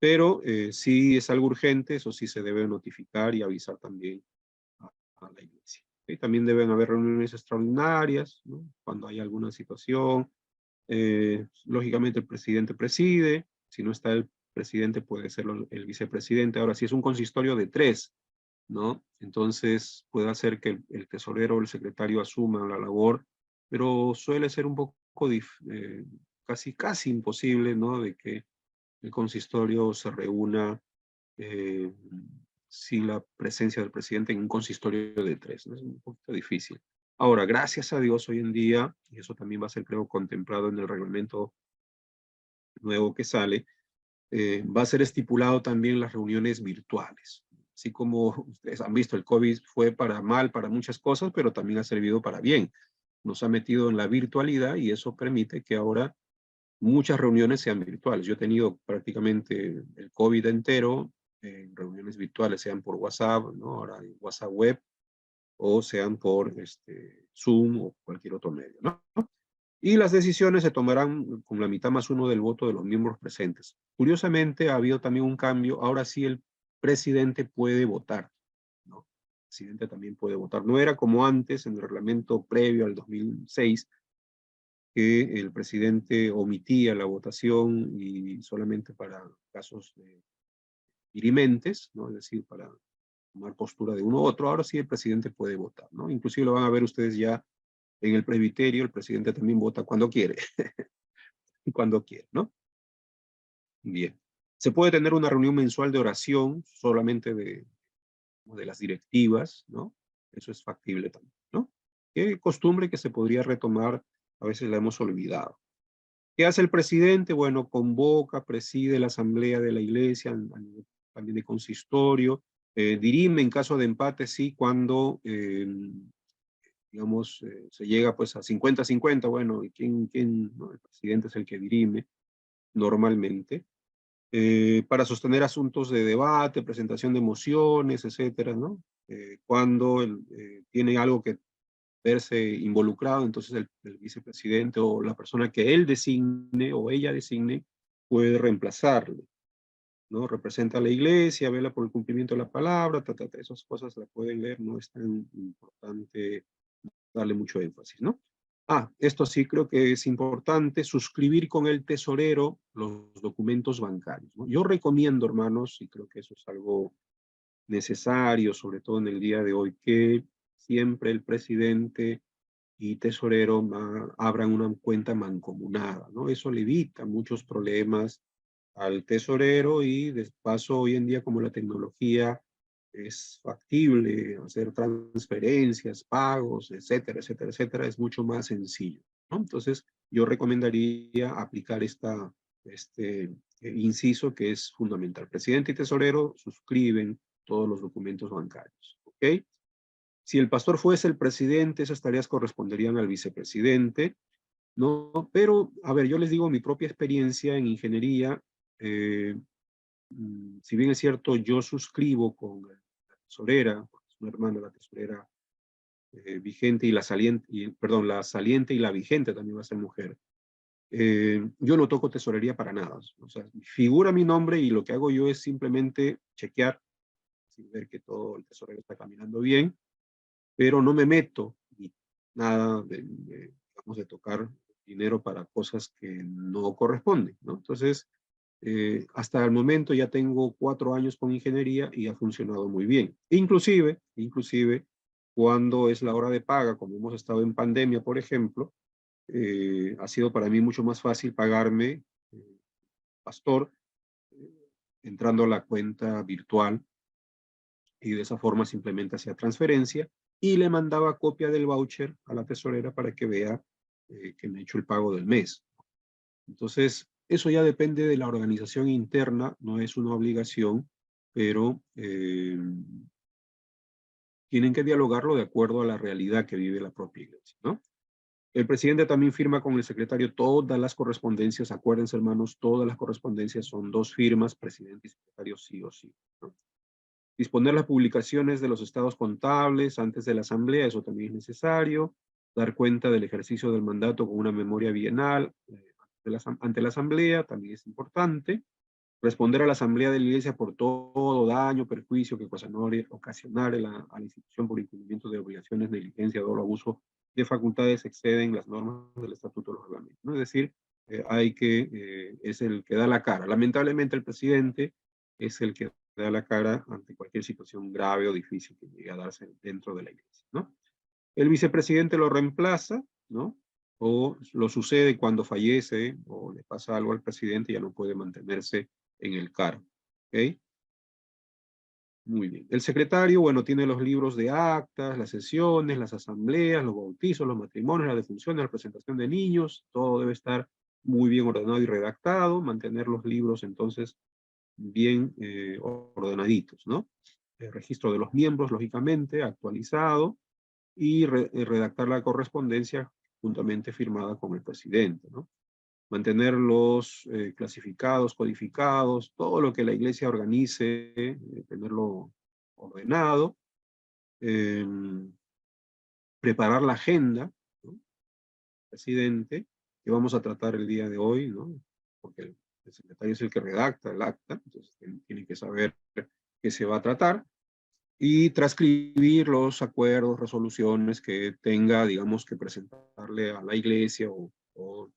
Pero si es algo urgente, eso sí se debe notificar y avisar también a, a la iglesia. ¿Ok? También deben haber reuniones extraordinarias, ¿no? Cuando hay alguna situación. Lógicamente el presidente preside, si no está el presidente puede ser el vicepresidente. Ahora, si es un consistorio de 3, ¿no? Entonces puede hacer que el tesorero o el secretario asuman la labor, pero suele ser un poco casi imposible, ¿no? De que el consistorio se reúna eh, sin la presencia del presidente en un consistorio de 3, ¿no? Es un poquito difícil. Ahora, gracias a Dios hoy en día, y eso también va a ser creo contemplado en el reglamento nuevo que sale, va a ser estipulado también las reuniones virtuales. Así como ustedes han visto, el COVID fue para mal para muchas cosas, pero también ha servido para bien. Nos ha metido en la virtualidad y eso permite que ahora muchas reuniones sean virtuales. Yo he tenido prácticamente el COVID entero en reuniones virtuales, sean por WhatsApp, ¿no? Ahora hay WhatsApp web, o sean por Zoom o cualquier otro medio, ¿no? Y las decisiones se tomarán con la mitad más uno del voto de los miembros presentes. Curiosamente, ha habido también un cambio. Ahora sí el presidente puede votar, ¿no? El presidente también puede votar. No era como antes, en el reglamento previo al 2006, que el presidente omitía la votación y solamente para casos dirimentes, ¿no? Es decir, para tomar postura de uno u otro. Ahora sí el presidente puede votar, ¿no? Inclusive lo van a ver ustedes ya en el presbiterio, el presidente también vota cuando quiere, y cuando quiere, ¿no? Bien. Se puede tener una reunión mensual de oración solamente de las directivas, ¿no? Eso es factible también, ¿no? Qué costumbre que se podría retomar, a veces la hemos olvidado. ¿Qué hace el presidente? Bueno, convoca, preside la asamblea de la iglesia, también de consistorio, dirime en caso de empate, sí, cuando, digamos, se llega pues a 50-50, bueno, ¿y quién, no? El presidente es el que dirime normalmente, para sostener asuntos de debate, presentación de mociones, etcétera, ¿no? Cuando tiene algo que verse involucrado, entonces el vicepresidente o la persona que él designe o ella designe puede reemplazarle, ¿no? Representa a la iglesia, vela por el cumplimiento de la palabra, esas cosas la pueden leer, no es tan importante darle mucho énfasis, ¿no? Esto sí creo que es importante, suscribir con el tesorero los documentos bancarios, ¿no? Yo recomiendo, hermanos, y creo que eso es algo necesario, sobre todo en el día de hoy, que siempre el presidente y tesorero abran una cuenta mancomunada, ¿no? Eso le evita muchos problemas al tesorero y de paso hoy en día como la tecnología es factible hacer transferencias, pagos, etcétera, etcétera, etcétera, es mucho más sencillo, ¿no? Entonces yo recomendaría aplicar este inciso que es fundamental. Presidente y tesorero suscriben todos los documentos bancarios, ¿ok? Si el pastor fuese el presidente, esas tareas corresponderían al vicepresidente, ¿no? Pero, a ver, yo les digo mi propia experiencia en ingeniería, eh, si bien es cierto, yo suscribo con la tesorera, porque es una hermana la tesorera vigente y la saliente, perdón, la saliente y la vigente también va a ser mujer. Yo no toco tesorería para nada. O sea, figura mi nombre y lo que hago yo es simplemente chequear, sin ver que todo el tesorero está caminando bien, pero no me meto ni nada digamos, de tocar dinero para cosas que no corresponden, ¿no? Entonces, hasta el momento ya tengo 4 años con ingeniería y ha funcionado muy bien. Inclusive, cuando es la hora de paga, como hemos estado en pandemia, por ejemplo, ha sido para mí mucho más fácil pagarme, pastor, entrando a la cuenta virtual y de esa forma simplemente hacía transferencia y le mandaba copia del voucher a la tesorera para que vea que me he hecho el pago del mes. Entonces, eso ya depende de la organización interna, no es una obligación, pero tienen que dialogarlo de acuerdo a la realidad que vive la propia iglesia, ¿no? El presidente también firma con el secretario todas las correspondencias, acuérdense hermanos, todas las correspondencias son 2 firmas, presidente y secretario sí o sí, ¿no? Disponer las publicaciones de los estados contables antes de la asamblea, eso también es necesario. Dar cuenta del ejercicio del mandato con una memoria bienal ante la asamblea, también es importante. Responder a la asamblea de la iglesia por todo daño, perjuicio que ocasionare a la institución por incumplimiento de obligaciones, negligencia, dolo, abuso de facultades exceden las normas del estatuto de los reglamentos, ¿no? Es decir, es el que da la cara. Lamentablemente el presidente es el que da la cara ante cualquier situación grave o difícil que llegue a darse dentro de la iglesia, ¿no? El vicepresidente lo reemplaza, ¿no? O lo sucede cuando fallece o le pasa algo al presidente y ya no puede mantenerse en el cargo, ¿ok? Muy bien. El secretario, bueno, tiene los libros de actas, las sesiones, las asambleas, los bautizos, los matrimonios, las defunciones, la presentación de niños, todo debe estar muy bien ordenado y redactado, mantener los libros entonces bien ordenaditos, ¿no? El registro de los miembros, lógicamente, actualizado, y redactar la correspondencia juntamente firmada con el presidente, ¿no? Mantenerlos clasificados, codificados, todo lo que la iglesia organice, tenerlo ordenado, eh, preparar la agenda, ¿no? Presidente, que vamos a tratar el día de hoy, ¿no? Porque el secretario es el que redacta el acta, entonces tiene que saber qué se va a tratar, y transcribir los acuerdos, resoluciones que tenga, digamos, que presentarle a la iglesia o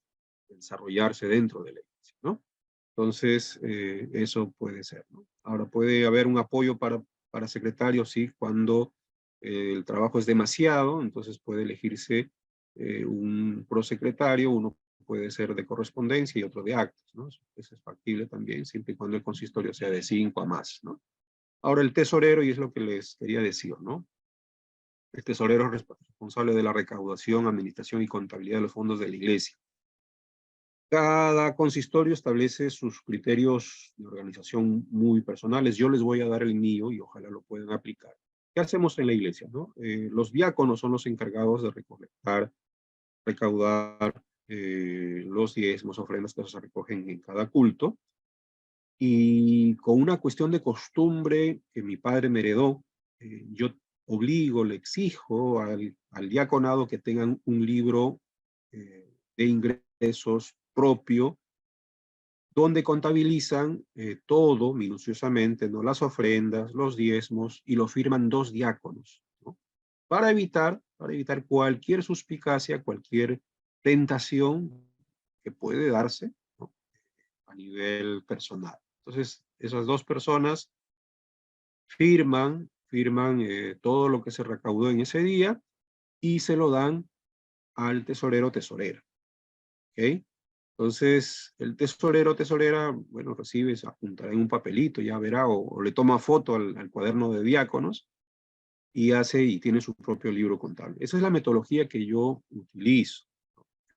desarrollarse dentro de la iglesia, ¿no? Entonces, eso puede ser, ¿no? Ahora, puede haber un apoyo para secretarios, sí, cuando el trabajo es demasiado, entonces puede elegirse un prosecretario, uno puede ser de correspondencia y otro de actas, ¿no? Eso es factible también, siempre y cuando el consistorio sea de 5 a más, ¿no? Ahora, el tesorero, y es lo que les quería decir, ¿no? El tesorero es responsable de la recaudación, administración y contabilidad de los fondos de la iglesia. Cada consistorio establece sus criterios de organización muy personales. Yo les voy a dar el mío y ojalá lo puedan aplicar. ¿Qué hacemos en la iglesia, no? Los diáconos son los encargados de recolectar, recaudar los diezmos, ofrendas que se recogen en cada culto. Y con una cuestión de costumbre que mi padre me heredó, yo obligo, le exijo al diaconado que tengan un libro de ingresos propio donde contabilizan todo minuciosamente, ¿no? Las ofrendas, los diezmos, y lo firman 2 diáconos, ¿no? para evitar cualquier suspicacia, cualquier tentación que puede darse, ¿no?, a nivel personal. Entonces, esas dos personas firman todo lo que se recaudó en ese día y se lo dan al tesorero o tesorera. ¿Ok? Entonces, el tesorero o tesorera, bueno, recibe, se apuntará en un papelito, ya verá, o le toma foto al cuaderno de diáconos y tiene su propio libro contable. Esa es la metodología que yo utilizo.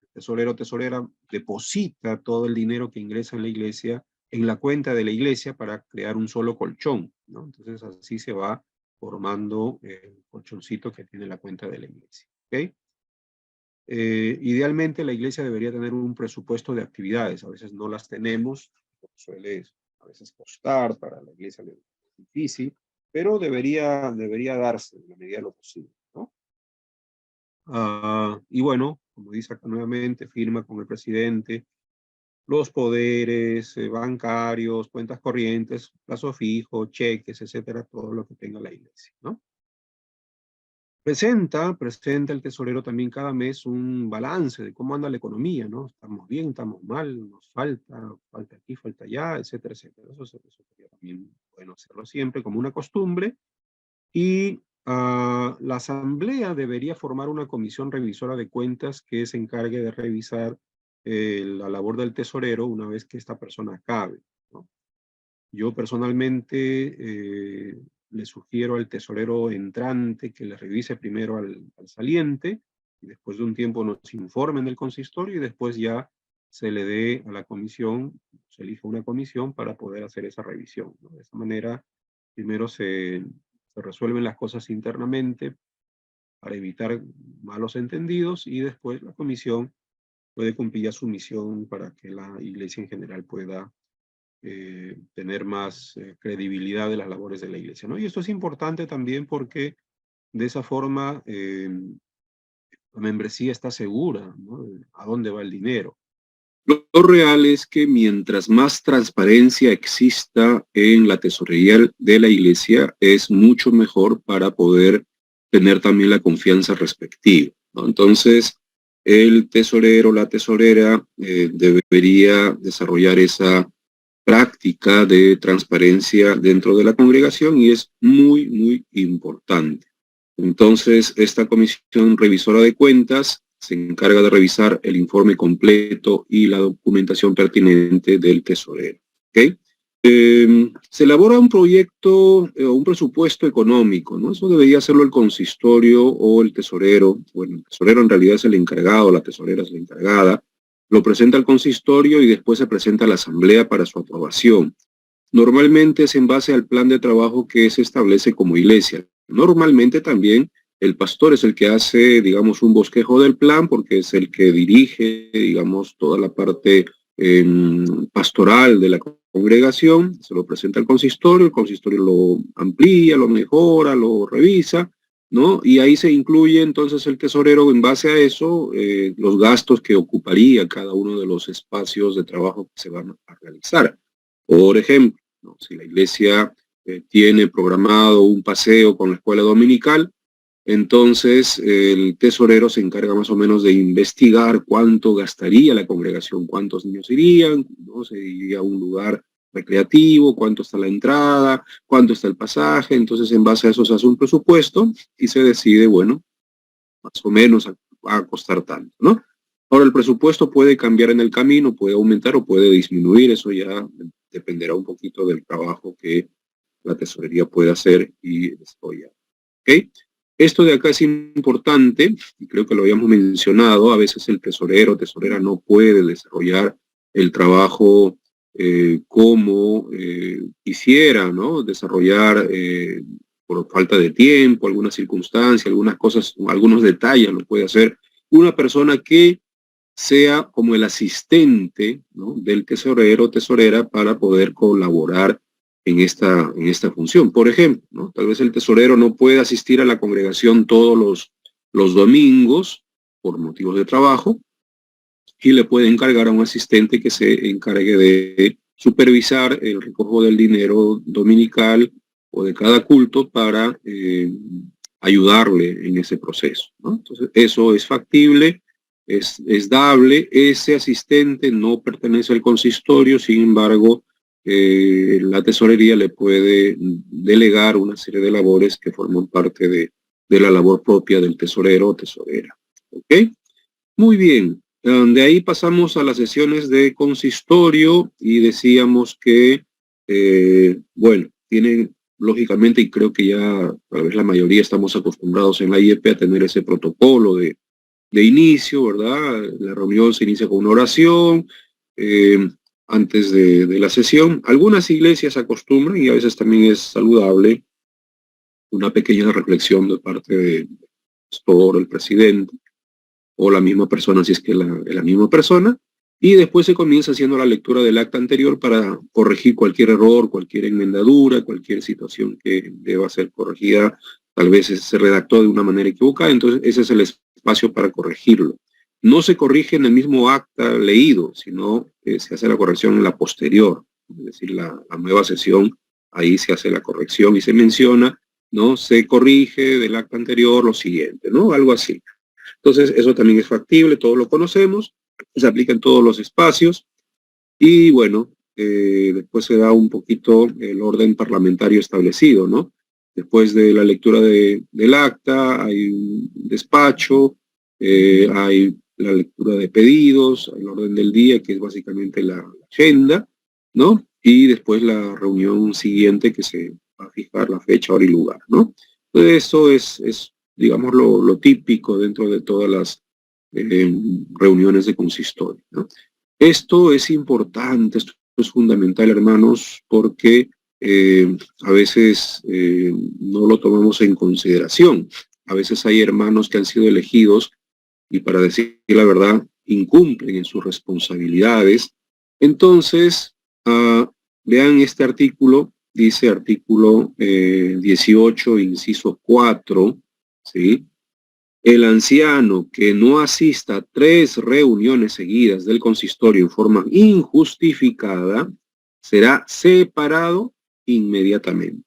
El tesorero o tesorera deposita todo el dinero que ingresa en la iglesia en la cuenta de la iglesia para crear un solo colchón, ¿no? Entonces, así se va formando el colchoncito que tiene la cuenta de la iglesia. ¿Ok? Idealmente la iglesia debería tener un presupuesto de actividades. A veces no las tenemos, suele a veces costar, para la iglesia es difícil, pero debería darse en la medida de lo posible, ¿no? Y bueno, como dice acá nuevamente, firma con el presidente, los poderes bancarios, cuentas corrientes, plazo fijo, cheques, etcétera, todo lo que tenga la iglesia, ¿no? Presenta el tesorero también cada mes un balance de cómo anda la economía, ¿no? Estamos bien, estamos mal, nos falta aquí, falta allá, etcétera, etcétera. Eso sería también bueno hacerlo siempre como una costumbre. Y la asamblea debería formar una comisión revisora de cuentas que se encargue de revisar la labor del tesorero una vez que esta persona acabe, ¿no? Yo personalmente le sugiero al tesorero entrante que le revise primero al saliente y después de un tiempo nos informen del consistorio y después ya se le dé a la comisión, se elija una comisión para poder hacer esa revisión, ¿no? De esa manera, primero se resuelven las cosas internamente para evitar malos entendidos y después la comisión puede cumplir ya su misión para que la iglesia en general pueda tener más credibilidad de las labores de la iglesia, ¿no? Y esto es importante también porque de esa forma la membresía está segura, ¿no? A dónde va el dinero. Lo real es que mientras más transparencia exista en la tesorería de la iglesia, es mucho mejor para poder tener también la confianza respectiva, ¿no? Entonces, el tesorero, la tesorera, debería desarrollar esa práctica de transparencia dentro de la congregación y es muy, muy importante. Entonces, esta comisión revisora de cuentas se encarga de revisar el informe completo y la documentación pertinente del tesorero. ¿Okay? Se elabora un proyecto o un presupuesto económico, ¿no? Eso debería hacerlo el consistorio o el tesorero. Bueno, el tesorero en realidad es el encargado, la tesorera es la encargada. Lo presenta al consistorio y después se presenta a la asamblea para su aprobación. Normalmente es en base al plan de trabajo que se establece como iglesia. Normalmente también el pastor es el que hace, digamos, un bosquejo del plan porque es el que dirige, digamos, toda la parte pastoral de la congregación. Se lo presenta al consistorio, el consistorio lo amplía, lo mejora, lo revisa, ¿no? Y ahí se incluye entonces el tesorero en base a eso, los gastos que ocuparía cada uno de los espacios de trabajo que se van a realizar. Por ejemplo, ¿no? Si la iglesia tiene programado un paseo con la escuela dominical, entonces el tesorero se encarga más o menos de investigar cuánto gastaría la congregación, cuántos niños irían, ¿no? Se iría a un lugar recreativo, cuánto está la entrada, cuánto está el pasaje. Entonces en base a eso se hace un presupuesto y se decide, bueno, más o menos va a costar tanto, ¿no? Ahora el presupuesto puede cambiar en el camino, puede aumentar o puede disminuir, eso ya dependerá un poquito del trabajo que la tesorería puede hacer y desarrollar. ¿Ok? Esto de acá es importante, y creo que lo habíamos mencionado, a veces el tesorero o tesorera no puede desarrollar el trabajo como quisiera, ¿no? Desarrollar por falta de tiempo, alguna circunstancia, algunas cosas, algunos detalles lo puede hacer una persona que sea como el asistente, ¿no?, del tesorero o tesorera para poder colaborar en esta función. Por ejemplo, ¿no?, tal vez el tesorero no puede asistir a la congregación todos los domingos por motivos de trabajo y le puede encargar a un asistente que se encargue de supervisar el recojo del dinero dominical o de cada culto para ayudarle en ese proceso, ¿no? Entonces, eso es factible, es dable. Ese asistente no pertenece al consistorio, sin embargo, la tesorería le puede delegar una serie de labores que forman parte de la labor propia del tesorero o tesorera. ¿Ok? Muy bien. De ahí pasamos a las sesiones de consistorio y decíamos que, bueno, tienen lógicamente, y creo que ya tal vez la mayoría estamos acostumbrados en la IEP a tener ese protocolo de inicio, ¿verdad? La reunión se inicia con una oración antes de la sesión. Algunas iglesias acostumbran, y a veces también es saludable, una pequeña reflexión de parte del pastor, el presidente, o la misma persona, si es que es la misma persona, y después se comienza haciendo la lectura del acta anterior para corregir cualquier error, cualquier enmendadura, cualquier situación que deba ser corregida. Tal vez se redactó de una manera equivocada, entonces ese es el espacio para corregirlo. No se corrige en el mismo acta leído, sino se hace la corrección en la posterior, es decir, la nueva sesión, ahí se hace la corrección y se menciona, ¿no? Se corrige del acta anterior lo siguiente, ¿no? Algo así. Entonces, eso también es factible, todos lo conocemos, se aplica en todos los espacios y bueno, después se da un poquito el orden parlamentario establecido, ¿no? Después de la lectura del acta, hay un despacho, hay la lectura de pedidos, el orden del día, que es básicamente la agenda, ¿no? Y después la reunión siguiente que se va a fijar la fecha, hora y lugar, ¿no? Entonces, eso es digamos, lo típico dentro de todas las reuniones de consistorio, ¿no? Esto es importante, esto es fundamental, hermanos, porque a veces no lo tomamos en consideración. A veces hay hermanos que han sido elegidos y, para decir la verdad, incumplen en sus responsabilidades. Entonces, vean este artículo, dice artículo 18, inciso 4, ¿sí? El anciano que no asista a 3 reuniones seguidas del consistorio en forma injustificada será separado inmediatamente.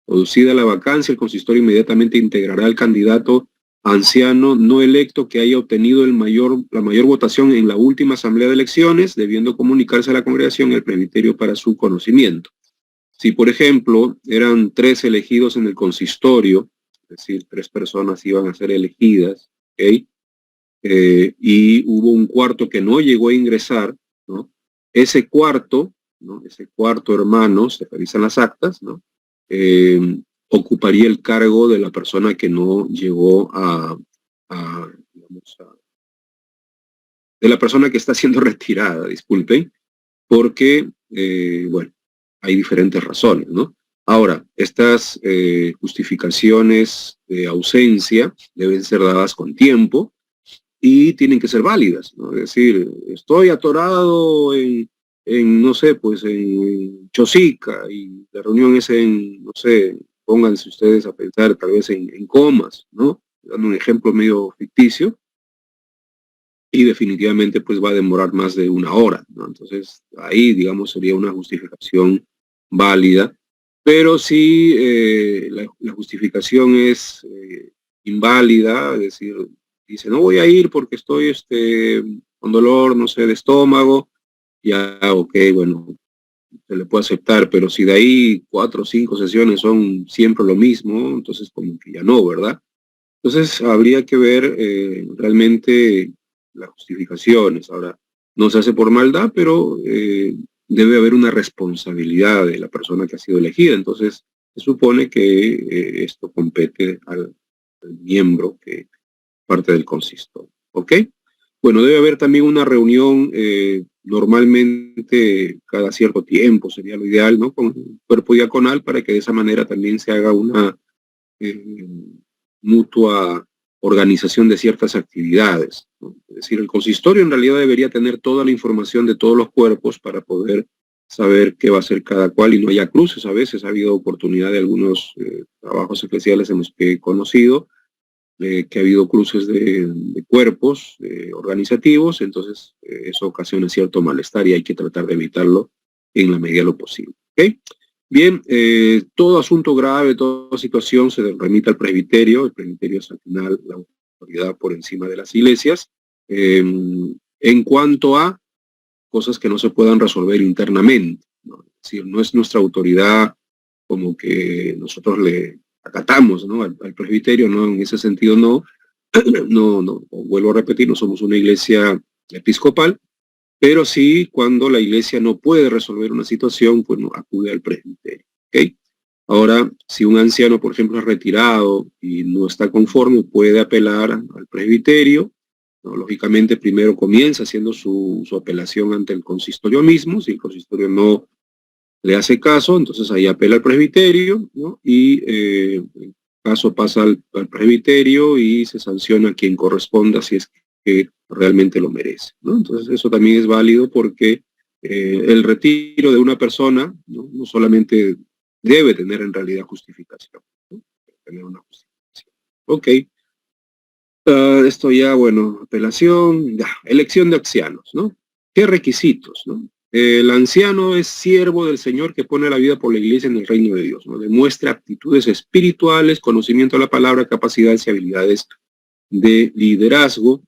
Producida la vacancia, el consistorio inmediatamente integrará al candidato anciano no electo que haya obtenido la mayor votación en la última asamblea de elecciones, debiendo comunicarse a la congregación el presbiterio para su conocimiento. Si, por ejemplo, eran 3 elegidos en el consistorio, es decir, 3 personas iban a ser elegidas, ¿ok? Y hubo un cuarto que no llegó a ingresar, ¿no? Ese cuarto, ¿no? Ese cuarto hermano, se revisan las actas, ¿no? Ocuparía el cargo de la persona que no llegó digamos, de la persona que está siendo retirada, disculpen, porque, bueno, hay diferentes razones, ¿no? Ahora, estas justificaciones de ausencia deben ser dadas con tiempo y tienen que ser válidas, ¿no? Es decir, estoy atorado no sé, pues en Chosica y la reunión es en, no sé, pónganse ustedes a pensar tal vez en Comas, ¿no? Dando un ejemplo medio ficticio, y definitivamente pues va a demorar más de 1 hora, ¿no? Entonces ahí, digamos, sería una justificación válida, pero si la justificación es inválida, es decir, dice, no voy a ir porque estoy con dolor, no sé, de estómago, ya, ok, bueno, se le puede aceptar, pero si de ahí 4 o 5 sesiones son siempre lo mismo, entonces como que ya no, ¿verdad? Entonces habría que ver realmente las justificaciones. Ahora, no se hace por maldad, pero debe haber una responsabilidad de la persona que ha sido elegida. Entonces, se supone que esto compete al miembro que parte del consistorio. ¿Ok? Bueno, debe haber también una reunión normalmente cada cierto tiempo, sería lo ideal, ¿no? Con el cuerpo diaconal para que de esa manera también se haga una mutua organización de ciertas actividades, ¿no? Es decir, el consistorio en realidad debería tener toda la información de todos los cuerpos para poder saber qué va a hacer cada cual y no haya cruces. A veces ha habido oportunidad de algunos trabajos eclesiales en los que he conocido que ha habido cruces de cuerpos organizativos, entonces eso ocasiona cierto malestar y hay que tratar de evitarlo en la medida de lo posible. ¿Okay? Bien, todo asunto grave, toda situación se remite al presbiterio. El presbiterio es al final la autoridad por encima de las iglesias. En cuanto a cosas que no se puedan resolver internamente, ¿no? Es decir, no es nuestra autoridad como que nosotros le acatamos, ¿no? Al presbiterio, no, en ese sentido no. No, vuelvo a repetir, no somos una iglesia episcopal, pero sí cuando la iglesia no puede resolver una situación, pues no acude al presbiterio. ¿Okay? Ahora, si un anciano, por ejemplo, es retirado y no está conforme, puede apelar al presbiterio, ¿no? Lógicamente, primero comienza haciendo su apelación ante el consistorio mismo. Si el consistorio no le hace caso, entonces ahí apela al presbiterio, ¿no? Y el caso pasa al presbiterio y se sanciona a quien corresponda si es que realmente lo merece, ¿no? Entonces eso también es válido porque el retiro de una persona, ¿no? No solamente debe tener en realidad justificación, ¿no? Debe tener una justificación. Ok. Esto ya, bueno, apelación, ya, elección de ancianos, ¿no? ¿Qué requisitos, no? El anciano es siervo del Señor que pone la vida por la iglesia en el reino de Dios, ¿no? Demuestra aptitudes espirituales, conocimiento de la palabra, capacidades y habilidades de liderazgo.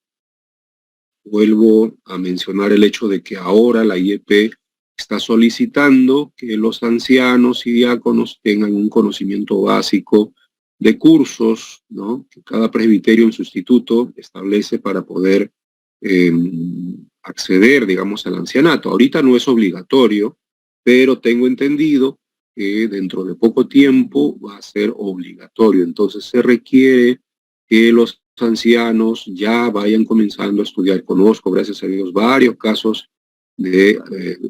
Vuelvo a mencionar el hecho de que ahora la IEP está solicitando que los ancianos y diáconos tengan un conocimiento básico de cursos, ¿no? Que cada presbiterio en su instituto establece para poder acceder, digamos, al ancianato. Ahorita no es obligatorio, pero tengo entendido que dentro de poco tiempo va a ser obligatorio. Entonces se requiere que los ancianos ya vayan comenzando a estudiar. Conozco, gracias a Dios, varios casos de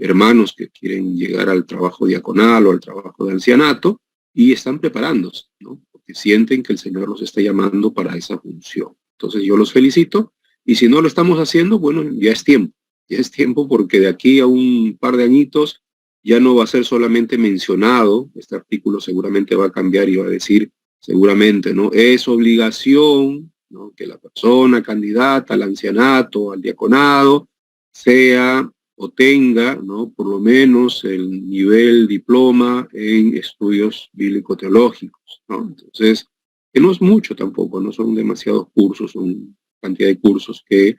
hermanos que quieren llegar al trabajo diaconal o al trabajo de ancianato y están preparándose, ¿no? Porque sienten que el Señor los está llamando para esa función. Entonces yo los felicito y si no lo estamos haciendo, bueno, ya es tiempo porque de aquí a un par de añitos ya no va a ser solamente mencionado, este artículo seguramente va a cambiar y va a decir seguramente, ¿no? Es obligación, ¿no? Que la persona candidata al ancianato, al diaconado, sea o tenga, ¿no? Por lo menos el nivel diploma en estudios bíblico-teológicos, ¿no? Entonces, que no es mucho tampoco, no son demasiados cursos, son cantidad de cursos que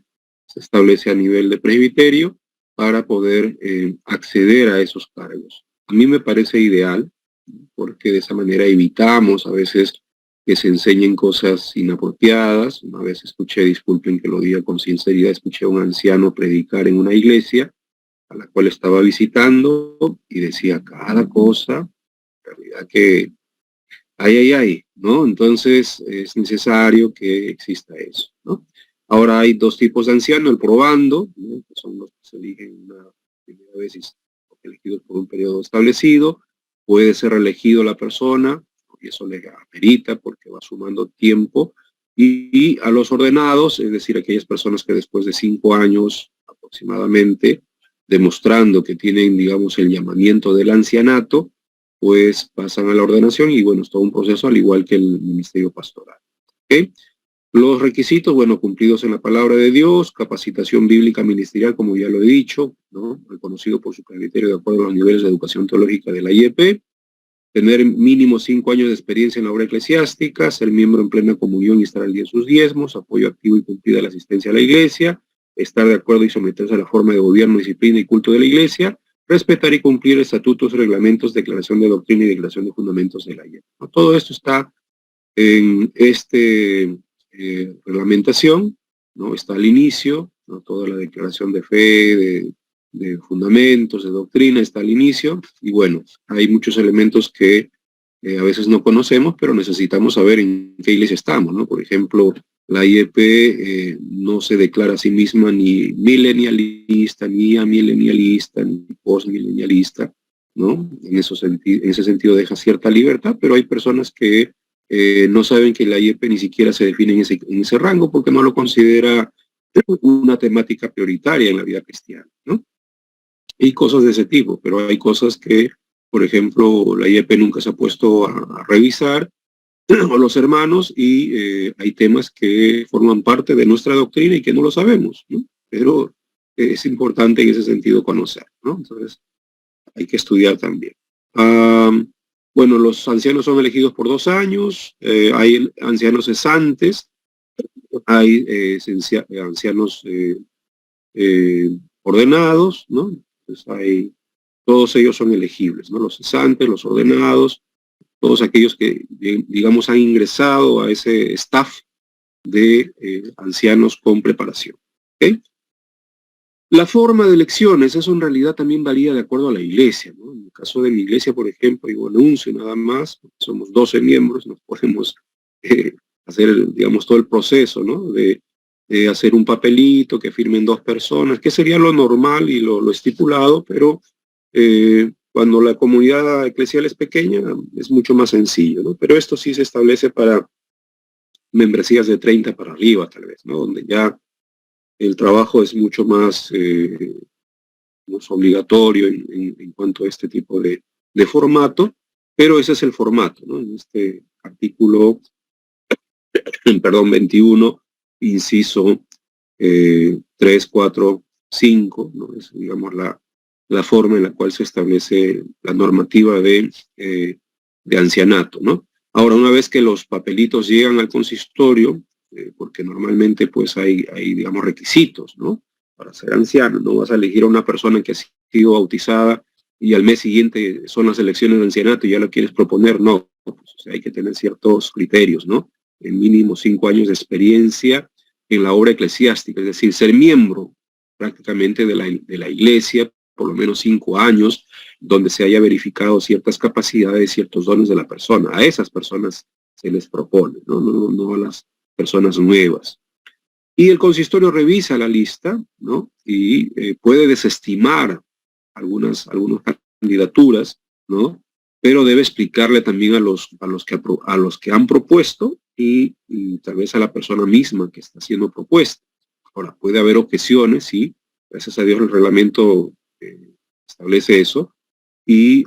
se establece a nivel de presbiterio para poder acceder a esos cargos. A mí me parece ideal, porque de esa manera evitamos a veces que se enseñen cosas inapropiadas. Una vez escuché, disculpen que lo diga con sinceridad, escuché a un anciano predicar en una iglesia a la cual estaba visitando y decía cada cosa, en realidad que ay, ¿no? Entonces es necesario que exista eso, ¿no? Ahora hay dos tipos de ancianos, el probando, ¿no? Que son los que se eligen una primera vez y son elegidos por un periodo establecido, puede ser reelegido la persona, y eso le amerita porque va sumando tiempo, y a los ordenados, es decir, aquellas personas que después de 5 años aproximadamente, demostrando que tienen, digamos, el llamamiento del ancianato, pues pasan a la ordenación y bueno, es todo un proceso al igual que el ministerio pastoral. ¿Okay? Los requisitos, bueno, cumplidos en la palabra de Dios, capacitación bíblica ministerial, como ya lo he dicho, ¿no? Reconocido por su criterio de acuerdo a los niveles de educación teológica de la IEP, tener mínimo 5 años de experiencia en la obra eclesiástica, ser miembro en plena comunión y estar al día de sus diezmos, apoyo activo y cumplida a la asistencia a la iglesia, estar de acuerdo y someterse a la forma de gobierno, disciplina y culto de la iglesia, respetar y cumplir estatutos, reglamentos, declaración de doctrina y declaración de fundamentos de la IEP. ¿No? Todo esto está en este reglamentación, ¿no? Está al inicio, ¿no? Toda la declaración de fe, de fundamentos, de doctrina, está al inicio, y bueno, hay muchos elementos que a veces no conocemos, pero necesitamos saber en qué iglesia estamos, ¿no? Por ejemplo, la IEP no se declara a sí misma ni milenialista, ni amilenialista, ni postmilenialista, ¿no? En ese sentido deja cierta libertad, pero hay personas que no saben que la IEP ni siquiera se define en ese rango porque no lo considera una temática prioritaria en la vida cristiana, ¿no? Y cosas de ese tipo, pero hay cosas que, por ejemplo, la IEP nunca se ha puesto a revisar, o los hermanos, y hay temas que forman parte de nuestra doctrina y que no lo sabemos, ¿no? Pero es importante en ese sentido conocer, ¿no? Entonces, hay que estudiar también. Bueno, los ancianos son elegidos por 2 años, hay ancianos cesantes, hay ancianos ordenados, ¿no? Entonces todos ellos son elegibles, ¿no? Los cesantes, los ordenados, todos aquellos que, digamos, han ingresado a ese staff de ancianos con preparación. ¿Okay? La forma de elecciones, eso en realidad también varía de acuerdo a la iglesia, ¿no? En el caso de mi iglesia, por ejemplo, yo anuncio nada más, somos 12 miembros, nos podemos hacer, digamos, todo el proceso, ¿no? De hacer un papelito que firmen 2 personas, que sería lo normal y lo estipulado, pero cuando la comunidad eclesial es pequeña, es mucho más sencillo, ¿no? Pero esto sí se establece para membresías de 30 para arriba, tal vez, ¿no? Donde ya el trabajo es mucho más obligatorio en cuanto a este tipo de formato, pero ese es el formato, ¿no? En este artículo, perdón, 21, inciso 3, 4, 5, ¿no? Es, digamos, la forma en la cual se establece la normativa de ancianato, ¿no? Ahora, una vez que los papelitos llegan al consistorio, porque normalmente pues hay, digamos, requisitos, ¿no? Para ser anciano, no vas a elegir a una persona que ha sido bautizada y al mes siguiente son las elecciones de ancianato y ya lo quieres proponer, no. Pues, o sea, hay que tener ciertos criterios, ¿no? El mínimo 5 años de experiencia en la obra eclesiástica, es decir, ser miembro prácticamente de la iglesia, por lo menos 5 años, donde se haya verificado ciertas capacidades, ciertos dones de la persona. A esas personas se les propone, no a las personas nuevas. Y el consistorio revisa la lista, ¿no? Y puede desestimar algunas candidaturas, ¿no? Pero debe explicarle también a los que han propuesto y tal vez a la persona misma que está siendo propuesta. Ahora, puede haber objeciones, sí, gracias a Dios el reglamento establece eso, y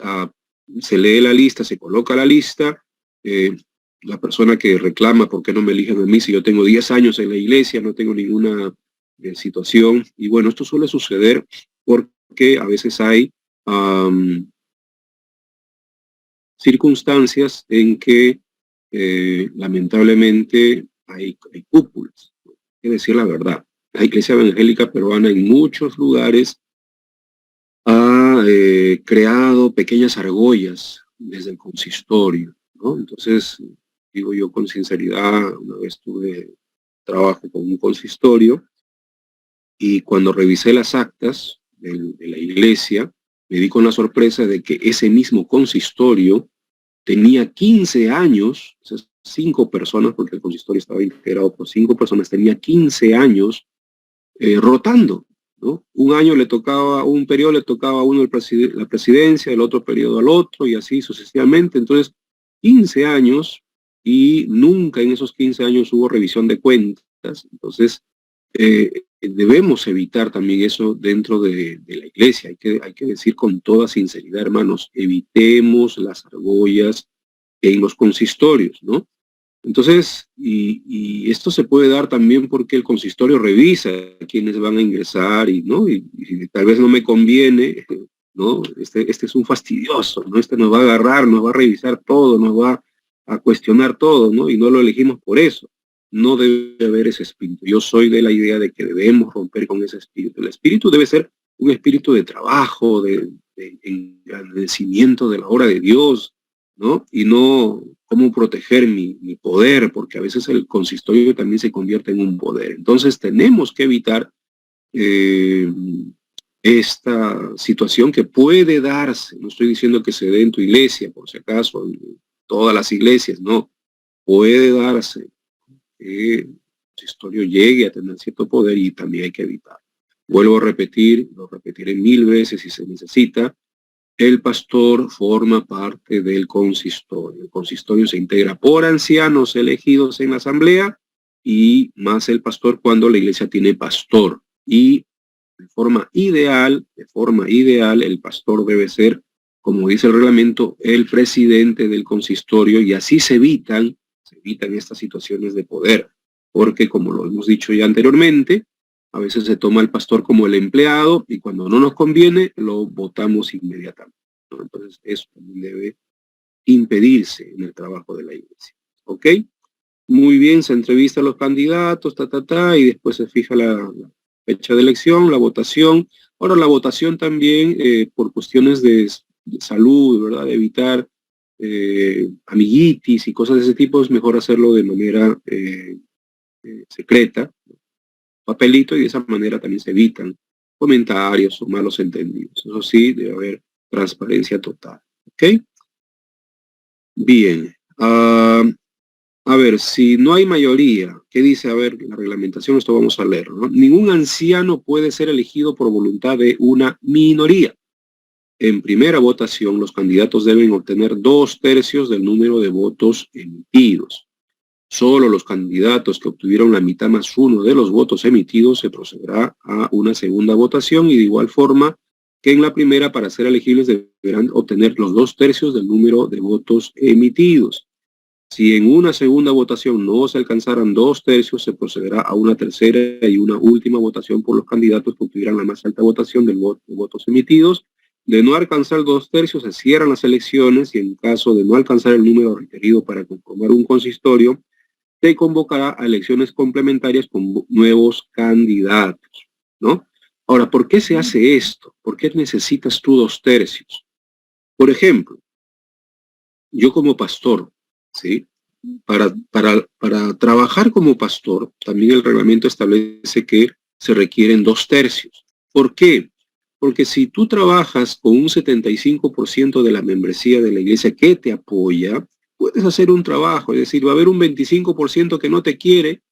se lee la lista, se coloca la lista, la persona que reclama por qué no me eligen a mí si yo tengo 10 años en la iglesia, no tengo ninguna situación, y bueno, esto suele suceder porque a veces hay circunstancias en que lamentablemente hay cúpulas, hay que decir la verdad. La iglesia evangélica peruana en muchos lugares ha creado pequeñas argollas desde el consistorio, ¿no? Entonces, digo yo con sinceridad, una vez tuve trabajo con un consistorio y cuando revisé las actas de la iglesia, me di con la sorpresa de que ese mismo consistorio tenía 15 años, o sea, 5 personas, porque el consistorio estaba integrado por 5 personas, tenía 15 años rotando, ¿no? Un periodo le tocaba a uno la presidencia, el otro periodo al otro, y así sucesivamente. Entonces, 15 años, y nunca en esos 15 años hubo revisión de cuentas. Entonces, debemos evitar también eso dentro de la iglesia. Hay que decir con toda sinceridad, hermanos, evitemos las argollas en los consistorios, ¿no? Entonces, y esto se puede dar también porque el consistorio revisa a quienes van a ingresar ¿no? Y tal vez no me conviene, ¿no? Este es un fastidioso, ¿no? Este nos va a agarrar, nos va a revisar todo, nos va a cuestionar todo, ¿no? Y no lo elegimos por eso. No debe haber ese espíritu. Yo soy de la idea de que debemos romper con ese espíritu. El espíritu debe ser un espíritu de trabajo, de engrandecimiento de la obra de Dios, ¿no? Y no cómo proteger mi poder, porque a veces el consistorio también se convierte en un poder. Entonces tenemos que evitar esta situación que puede darse. No estoy diciendo que se dé en tu iglesia, por si acaso, en todas las iglesias, no. Puede darse que el consistorio llegue a tener cierto poder y también hay que evitar. Vuelvo a repetir, lo repetiré 1000 veces si se necesita. El pastor forma parte del consistorio. El consistorio se integra por ancianos elegidos en la asamblea y más el pastor cuando la iglesia tiene pastor. Y de forma ideal, el pastor debe ser, como dice el reglamento, el presidente del consistorio, y así se evitan estas situaciones de poder. Porque como lo hemos dicho ya anteriormente, a veces se toma al pastor como el empleado y cuando no nos conviene, lo votamos inmediatamente. ¿no? Entonces, eso también debe impedirse en el trabajo de la iglesia. ¿Ok? Muy bien, se entrevista a los candidatos, y después se fija la fecha de elección, la votación. Ahora, la votación también, por cuestiones de salud, ¿verdad? De evitar amiguitis y cosas de ese tipo, es mejor hacerlo de manera secreta, papelito, y de esa manera también se evitan comentarios o malos entendidos. Eso sí, debe haber transparencia total. ¿Ok? Bien. A ver, si no hay mayoría, ¿qué dice? A ver, la reglamentación, esto vamos a leer, ¿no? Ningún anciano puede ser elegido por voluntad de una minoría. En primera votación, los candidatos deben obtener 2/3 del número de votos emitidos. Solo los candidatos que obtuvieron la mitad más uno de los votos emitidos se procederá a una segunda votación, y de igual forma que en la primera, para ser elegibles deberán obtener los 2/3 del número de votos emitidos. Si en una segunda votación no se alcanzaran 2/3, se procederá a una tercera y una última votación por los candidatos que obtuvieran la más alta votación de votos emitidos. De no alcanzar 2/3, se cierran las elecciones, y en caso de no alcanzar el número requerido para conformar un consistorio, se convocará a elecciones complementarias con nuevos candidatos, ¿no? Ahora, ¿por qué se hace esto? ¿Por qué necesitas tú 2/3? Por ejemplo, yo como pastor, ¿sí? Para trabajar como pastor, también el reglamento establece que se requieren 2/3. ¿Por qué? Porque si tú trabajas con un 75% de la membresía de la iglesia que te apoya, puedes hacer un trabajo. Es decir, va a haber un 25% que no te quiere.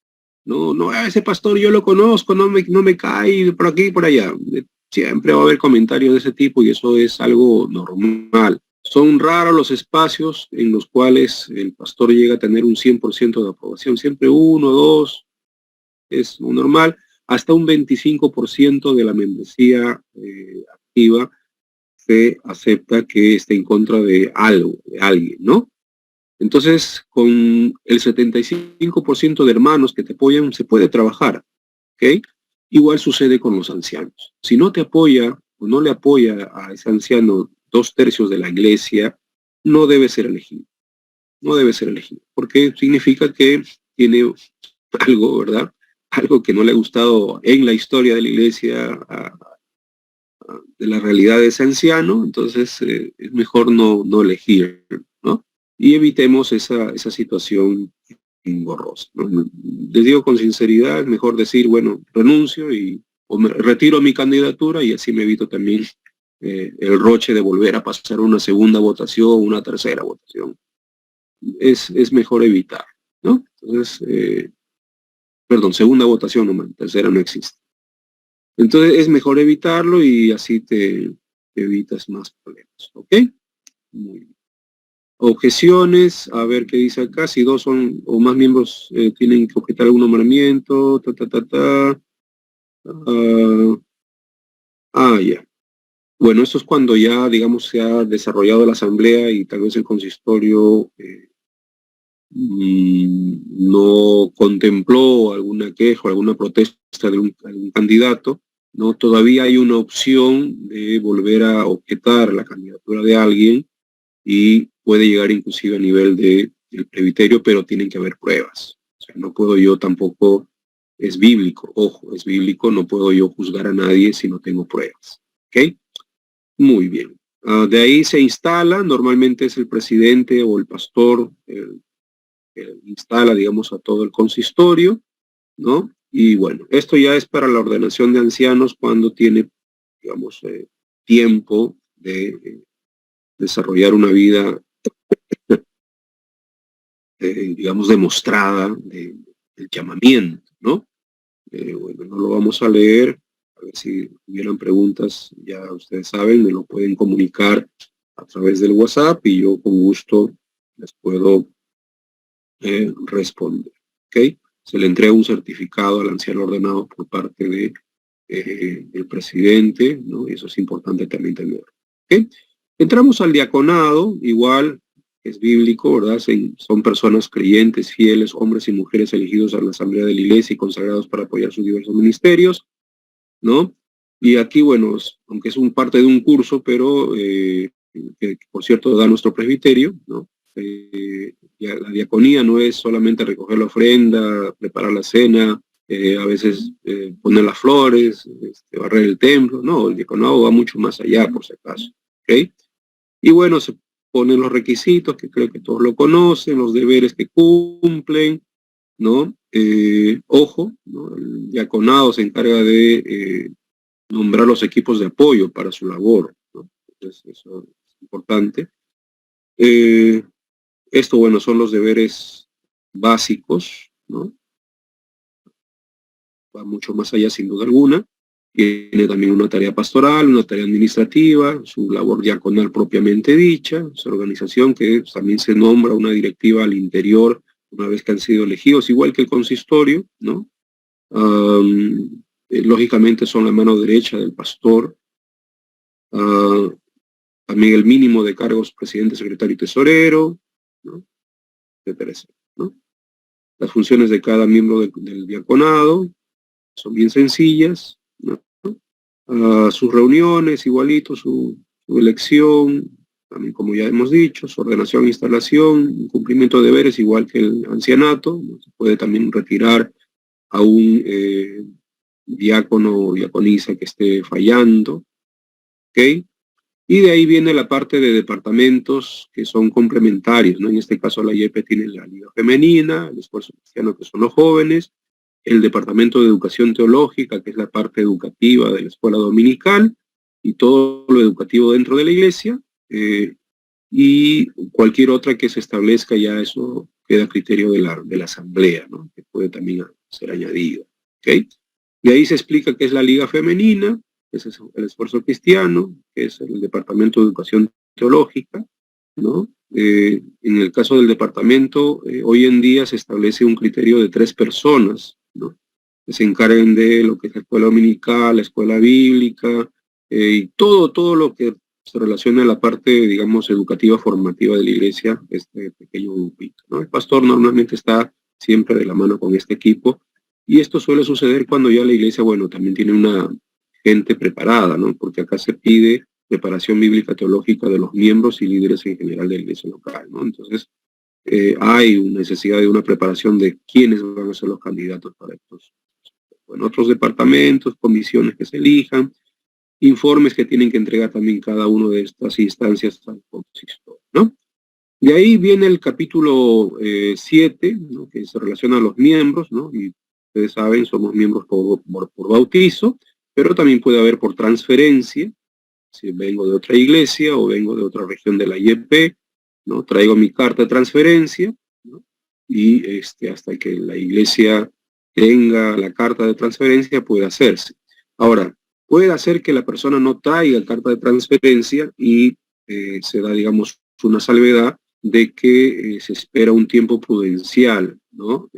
No, ese pastor yo lo conozco, no me cae por aquí y por allá. Siempre va a haber comentarios de ese tipo, y eso es algo normal. Son raros los espacios en los cuales el pastor llega a tener un 100% de aprobación. Siempre uno, dos, es muy normal. Hasta un 25% de la membresía activa se acepta que esté en contra de algo, de alguien, ¿no? Entonces, con el 75% de hermanos que te apoyan, se puede trabajar, ¿ok? Igual sucede con los ancianos. Si no te apoya o no le apoya a ese anciano 2/3 de la iglesia, no debe ser elegido. No debe ser elegido, porque significa que tiene algo, ¿verdad? Algo que no le ha gustado en la historia de la iglesia, de la realidad de ese anciano. Entonces es mejor no elegir, ¿no? Y evitemos esa situación engorrosa, ¿no? Les digo con sinceridad, es mejor decir, bueno, renuncio o me retiro mi candidatura, y así me evito también el roche de volver a pasar una segunda votación, una tercera votación. Es mejor evitar, ¿no? Entonces, perdón, segunda votación nomás, tercera no existe. Entonces es mejor evitarlo, y así te evitas más problemas, ¿ok? Muy bien. Objeciones, a ver qué dice acá. Si 2 son o más miembros tienen que objetar algún nombramiento, ya. Bueno, esto es cuando ya, digamos, se ha desarrollado la asamblea y tal vez el consistorio no contempló alguna queja o alguna protesta de algún candidato, ¿no? Todavía hay una opción de volver a objetar la candidatura de alguien, y puede llegar inclusive a nivel del presbiterio, pero tienen que haber pruebas. O sea, no puedo yo tampoco, es bíblico, ojo, es bíblico, no puedo yo juzgar a nadie si no tengo pruebas. ¿Ok? Muy bien. De ahí se instala, normalmente es el presidente o el pastor que instala, digamos, a todo el consistorio, ¿no? Y bueno, esto ya es para la ordenación de ancianos cuando tiene, digamos, tiempo de desarrollar una vida, digamos, demostrada del llamamiento, ¿no? Bueno, no lo vamos a leer. A ver si hubieran preguntas, ya ustedes saben, me lo pueden comunicar a través del WhatsApp, y yo con gusto les puedo responder. ¿Ok? Se le entrega un certificado al anciano ordenado por parte de el presidente, ¿no? Y eso es importante también tener. ¿Ok? Entramos al diaconado, igual es bíblico, ¿verdad? Son personas creyentes, fieles, hombres y mujeres elegidos a la asamblea de la iglesia y consagrados para apoyar sus diversos ministerios, ¿no? Y aquí, bueno, aunque es parte de un curso, pero que por cierto da nuestro presbiterio, ¿no? La diaconía no es solamente recoger la ofrenda, preparar la cena, a veces poner las flores, barrer el templo. No, el diaconado va mucho más allá, por si acaso. ¿Okay? Y bueno, se ponen los requisitos, que creo que todos lo conocen, los deberes que cumplen, ¿no? Ojo, ¿no? El diaconado se encarga de nombrar los equipos de apoyo para su labor, ¿no? Entonces, eso es importante. Esto, bueno, son los deberes básicos, ¿no? Va mucho más allá, sin duda alguna. Tiene también una tarea pastoral, una tarea administrativa, su labor diaconal propiamente dicha, su organización que también se nombra una directiva al interior una vez que han sido elegidos, igual que el consistorio, ¿no? Lógicamente son la mano derecha del pastor. También el mínimo de cargos presidente, secretario y tesorero, ¿no? Etcétera, etcétera, ¿no? Las funciones de cada miembro del diaconado son bien sencillas, ¿no? Sus reuniones, igualito, su elección, también como ya hemos dicho, su ordenación e instalación, cumplimiento de deberes, igual que el ancianato, ¿no? Se puede también retirar a un diácono o diaconisa que esté fallando, ¿ok? Y de ahí viene la parte de departamentos que son complementarios, ¿no? En este caso la IEP tiene la Liga Femenina, el Esfuerzo Cristiano, que son los jóvenes, el Departamento de Educación Teológica, que es la parte educativa de la escuela dominical, y todo lo educativo dentro de la iglesia, y cualquier otra que se establezca, ya eso queda a criterio de la asamblea, ¿no? Que puede también ser añadido, ¿ok? Y ahí se explica qué es la Liga Femenina, ese es el Esfuerzo Cristiano, que es el Departamento de Educación Teológica, ¿no? En el caso del departamento, hoy en día se establece un criterio de 3 personas, ¿no? Que se encarguen de lo que es la escuela dominical, la escuela bíblica, y todo lo que se relaciona a la parte, digamos, educativa, formativa de la iglesia, este pequeño grupito, ¿no? El pastor normalmente está siempre de la mano con este equipo, y esto suele suceder cuando ya la iglesia, bueno, también tiene una gente preparada, ¿no? Porque acá se pide preparación bíblica teológica de los miembros y líderes en general de la iglesia local, ¿no? Entonces, hay una necesidad de una preparación de quiénes van a ser los candidatos para estos, bueno, otros departamentos, comisiones que se elijan, informes que tienen que entregar también cada uno de estas instancias al consistorio, ¿no? De ahí viene el capítulo 7, ¿no? Que se relaciona a los miembros, ¿no? Y ustedes saben, somos miembros por bautizo, pero también puede haber por transferencia, si vengo de otra iglesia o vengo de otra región de la IEP, ¿no? Traigo mi carta de transferencia, ¿no? Y hasta que la iglesia tenga la carta de transferencia puede hacerse. Ahora, puede hacer que la persona no traiga carta de transferencia y se da, digamos, una salvedad de que se espera un tiempo prudencial, ¿no?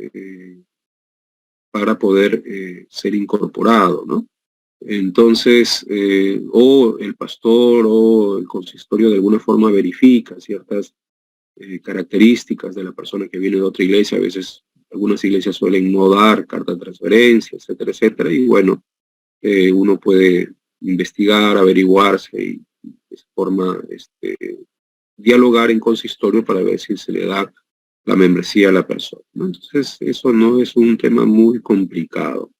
Para poder ser incorporado, ¿no? Entonces, o el pastor o el consistorio de alguna forma verifica ciertas características de la persona que viene de otra iglesia. A veces algunas iglesias suelen no dar carta de transferencia, etcétera, etcétera. Y bueno, uno puede investigar, averiguarse y de esa forma dialogar en consistorio para ver si se le da la membresía a la persona, ¿no? Entonces, eso no es un tema muy complicado.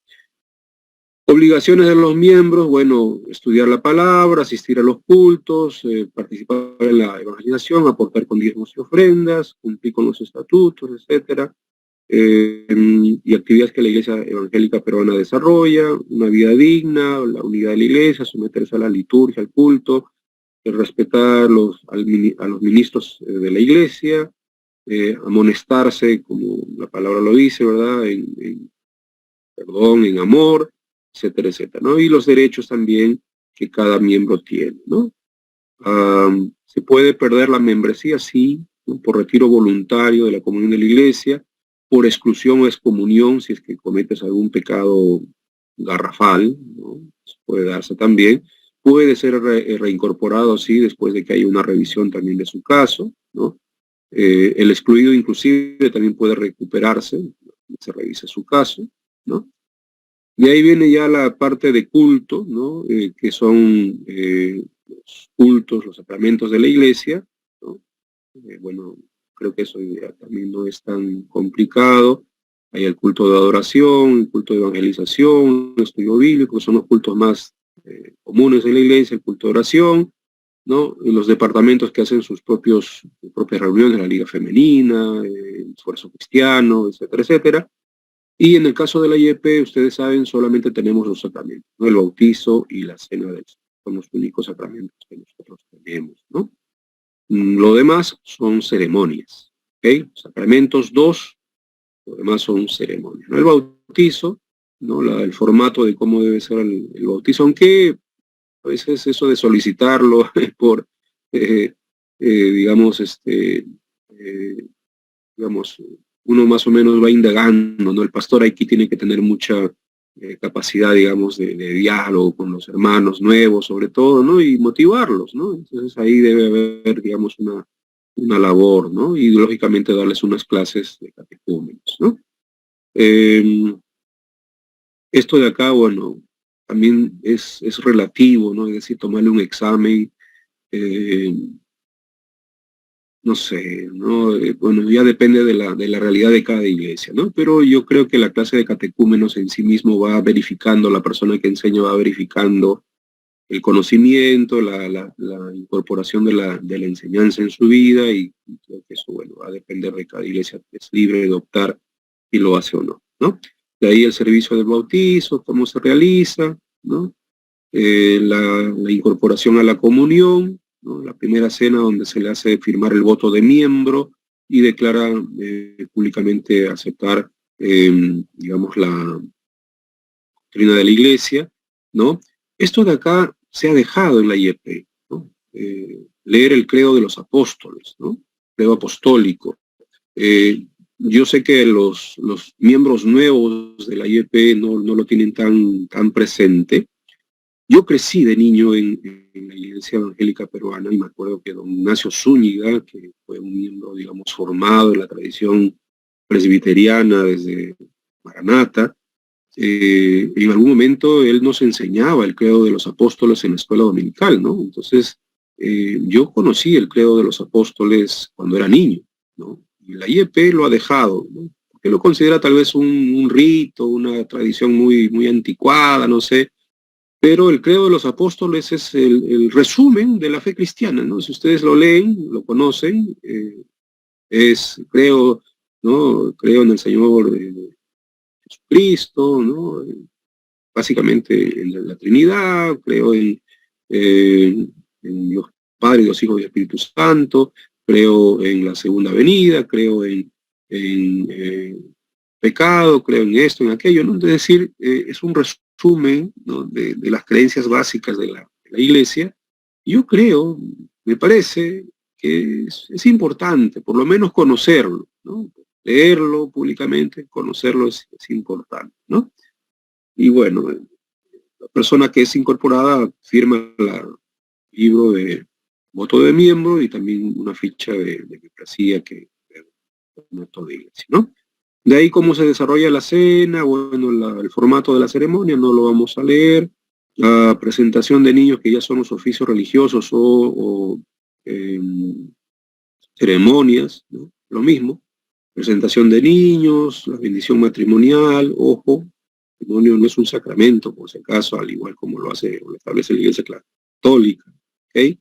Obligaciones de los miembros, bueno, estudiar la palabra, asistir a los cultos, participar en la evangelización, aportar con diezmos y ofrendas, cumplir con los estatutos, etcétera, y actividades que la Iglesia Evangélica Peruana desarrolla, una vida digna, la unidad de la Iglesia, someterse a la liturgia, al culto, respetar a los ministros de la Iglesia, amonestarse, como la palabra lo dice, ¿verdad?, en amor, etcétera, etcétera, ¿no? Y los derechos también que cada miembro tiene, ¿no? Se puede perder la membresía, sí, ¿no? Por retiro voluntario de la comunión de la iglesia, por exclusión o excomunión, si es que cometes algún pecado garrafal, ¿no? Puede darse también. Puede ser reincorporado, sí, después de que haya una revisión también de su caso, ¿no? El excluido inclusive también puede recuperarse, se revisa su caso, ¿no? Y ahí viene ya la parte de culto, ¿no? Que son los cultos, los sacramentos de la iglesia, ¿no? Bueno, creo que eso ya también no es tan complicado. Hay el culto de adoración, el culto de evangelización, el estudio bíblico, que son los cultos más comunes de la iglesia, el culto de oración, ¿no? Y los departamentos que hacen sus propias reuniones, la Liga Femenina, el Esfuerzo Cristiano, etcétera, etcétera. Y en el caso de la IEP, ustedes saben, solamente tenemos los sacramentos, ¿no? El bautizo y la cena del Señor. Son los únicos sacramentos que nosotros tenemos, ¿no? Lo demás son ceremonias, ¿ok? Sacramentos 2, lo demás son ceremonias, ¿no? El bautizo, ¿no? El formato de cómo debe ser el bautizo, aunque a veces eso de solicitarlo por, digamos, digamos, uno más o menos va indagando, ¿no? El pastor aquí tiene que tener mucha capacidad, digamos, de diálogo con los hermanos nuevos, sobre todo, ¿no? Y motivarlos, ¿no? Entonces ahí debe haber, digamos, una labor, ¿no? Y lógicamente darles unas clases de catecúmenos, ¿no? Esto de acá, bueno, también es relativo, ¿no? Es decir, tomarle un examen, eh, no sé, ¿no? Bueno, ya depende de la realidad de cada iglesia, ¿no? Pero yo creo que la clase de catecúmenos en sí mismo va verificando, la persona que enseña va verificando el conocimiento, la incorporación de la enseñanza en su vida, y creo que eso, bueno, va a depender de cada iglesia, que es libre de optar si lo hace o no, ¿no? De ahí el servicio del bautizo, cómo se realiza, ¿no? La incorporación a la comunión, ¿no? La primera cena donde se le hace firmar el voto de miembro y declara públicamente aceptar, digamos, la doctrina de la iglesia, ¿no? Esto de acá se ha dejado en la IEP, ¿no? Leer el credo de los apóstoles, ¿no? Credo apostólico. Yo sé que los miembros nuevos de la IEP no lo tienen tan presente. Yo crecí de niño en la Iglesia Evangélica Peruana y me acuerdo que don Ignacio Zúñiga, que fue un miembro, digamos, formado en la tradición presbiteriana desde Maranata, en algún momento él nos enseñaba el credo de los apóstoles en la escuela dominical, ¿no? Entonces, yo conocí el credo de los apóstoles cuando era niño, ¿no? Y la IEP lo ha dejado, ¿no? Porque lo considera tal vez un rito, una tradición muy anticuada, no sé. Pero el credo de los apóstoles es el resumen de la fe cristiana, ¿no? Si ustedes lo leen, lo conocen, creo, ¿no? Creo en el Señor Jesucristo, ¿no? Básicamente en la Trinidad, creo en Dios Padre, Dios Hijo y Espíritu Santo, creo en la segunda venida, creo en pecado, creo en esto, en aquello, ¿no? Es decir, es un resumen, ¿no? de las creencias básicas de la iglesia. Yo creo, me parece que es importante, por lo menos conocerlo, ¿no? Leerlo públicamente, conocerlo es importante, ¿no? Y bueno, la persona que es incorporada firma el libro de voto de miembro y también una ficha de membresía que no es toda iglesia, ¿no? De ahí cómo se desarrolla la cena, bueno, el formato de la ceremonia no lo vamos a leer. La presentación de niños que ya son los oficios religiosos o ceremonias, ¿no? Lo mismo. Presentación de niños, la bendición matrimonial, ojo, el matrimonio no es un sacramento, por si acaso, al igual como lo hace o lo establece la Iglesia Católica, ¿ok?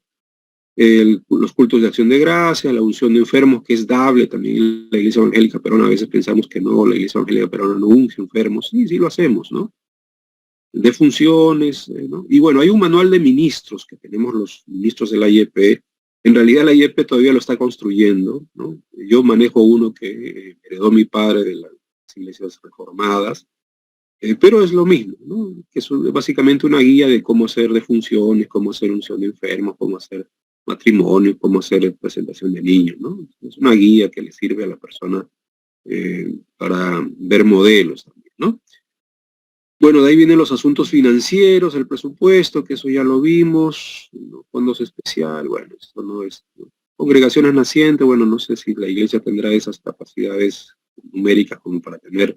Los cultos de acción de gracia, la unción de enfermos, que es dable también la Iglesia Evangélica Peruana. A veces pensamos que no, la Iglesia Evangélica Peruana no unge enfermos. Sí, sí lo hacemos, ¿no? De funciones, ¿no? Y bueno, hay un manual de ministros que tenemos los ministros de la IEP. En realidad la IEP todavía lo está construyendo, ¿no? Yo manejo uno que heredó mi padre de las iglesias reformadas, pero es lo mismo, ¿no? Que es básicamente una guía de cómo hacer defunciones, cómo hacer unción de enfermos, cómo hacer matrimonio, cómo hacer presentación de niños, ¿no? Es una guía que le sirve a la persona para ver modelos también, ¿no? Bueno, de ahí vienen los asuntos financieros, el presupuesto, que eso ya lo vimos, ¿no? Fondos especiales, bueno, esto no es, ¿no? Congregaciones nacientes, bueno, no sé si la iglesia tendrá esas capacidades numéricas como para tener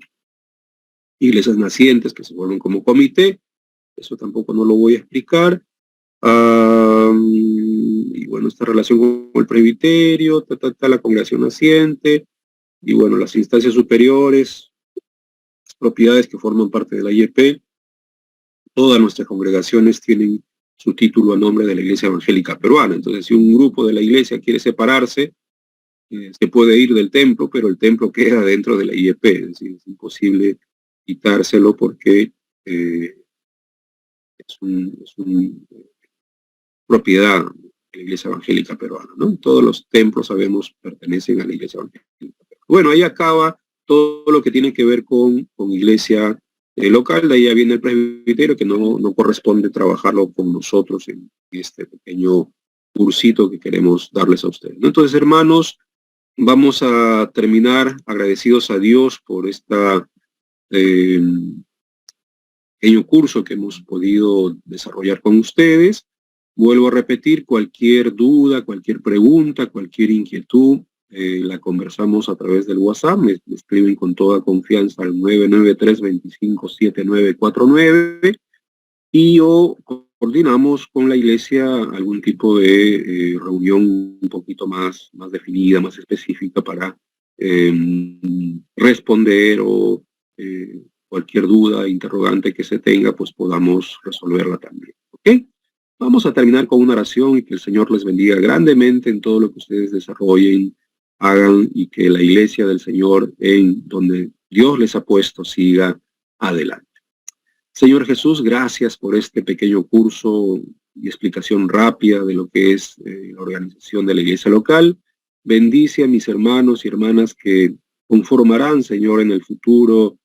iglesias nacientes que se vuelven como comité, eso tampoco no lo voy a explicar. Y bueno, esta relación con el presbiterio, la congregación naciente, y bueno, las instancias superiores, las propiedades que forman parte de la IEP. Todas nuestras congregaciones tienen su título a nombre de la Iglesia Evangélica Peruana. Entonces, si un grupo de la iglesia quiere separarse, se puede ir del templo, pero el templo queda dentro de la IEP. Es decir, es imposible quitárselo porque es una propiedad de la Iglesia Evangélica Peruana, ¿no? Todos los templos, sabemos, pertenecen a la Iglesia Evangélica Peruana. Bueno, ahí acaba todo lo que tiene que ver con iglesia local. De ahí ya viene el presbiterio, que no corresponde trabajarlo con nosotros en este pequeño cursito que queremos darles a ustedes, ¿no? Entonces, hermanos, vamos a terminar agradecidos a Dios por esta pequeño curso que hemos podido desarrollar con ustedes. Vuelvo a repetir, cualquier duda, cualquier pregunta, cualquier inquietud, la conversamos a través del WhatsApp. Me escriben con toda confianza al 993-257949 y coordinamos con la iglesia algún tipo de reunión un poquito más definida, más específica para responder o cualquier duda, interrogante que se tenga, pues podamos resolverla también. ¿Ok? Vamos a terminar con una oración y que el Señor les bendiga grandemente en todo lo que ustedes desarrollen, hagan, y que la iglesia del Señor en donde Dios les ha puesto siga adelante. Señor Jesús, gracias por este pequeño curso y explicación rápida de lo que es la organización de la iglesia local. Bendice a mis hermanos y hermanas que conformarán, Señor, en el futuro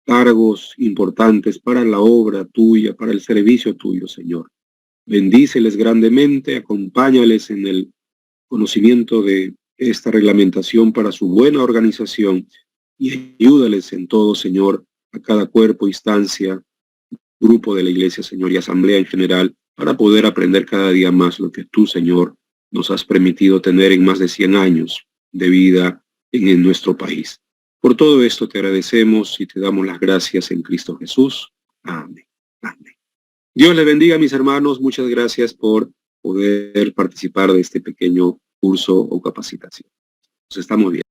cargos importantes para la obra tuya, para el servicio tuyo, Señor. Bendíceles grandemente, acompáñales en el conocimiento de esta reglamentación para su buena organización y ayúdales en todo, Señor, a cada cuerpo, instancia, grupo de la iglesia, Señor, y asamblea en general, para poder aprender cada día más lo que tú, Señor, nos has permitido tener en más de 100 años de vida en nuestro país. Por todo esto te agradecemos y te damos las gracias en Cristo Jesús. Amén. Amén. Dios les bendiga, mis hermanos. Muchas gracias por poder participar de este pequeño curso o capacitación. Nos estamos viendo.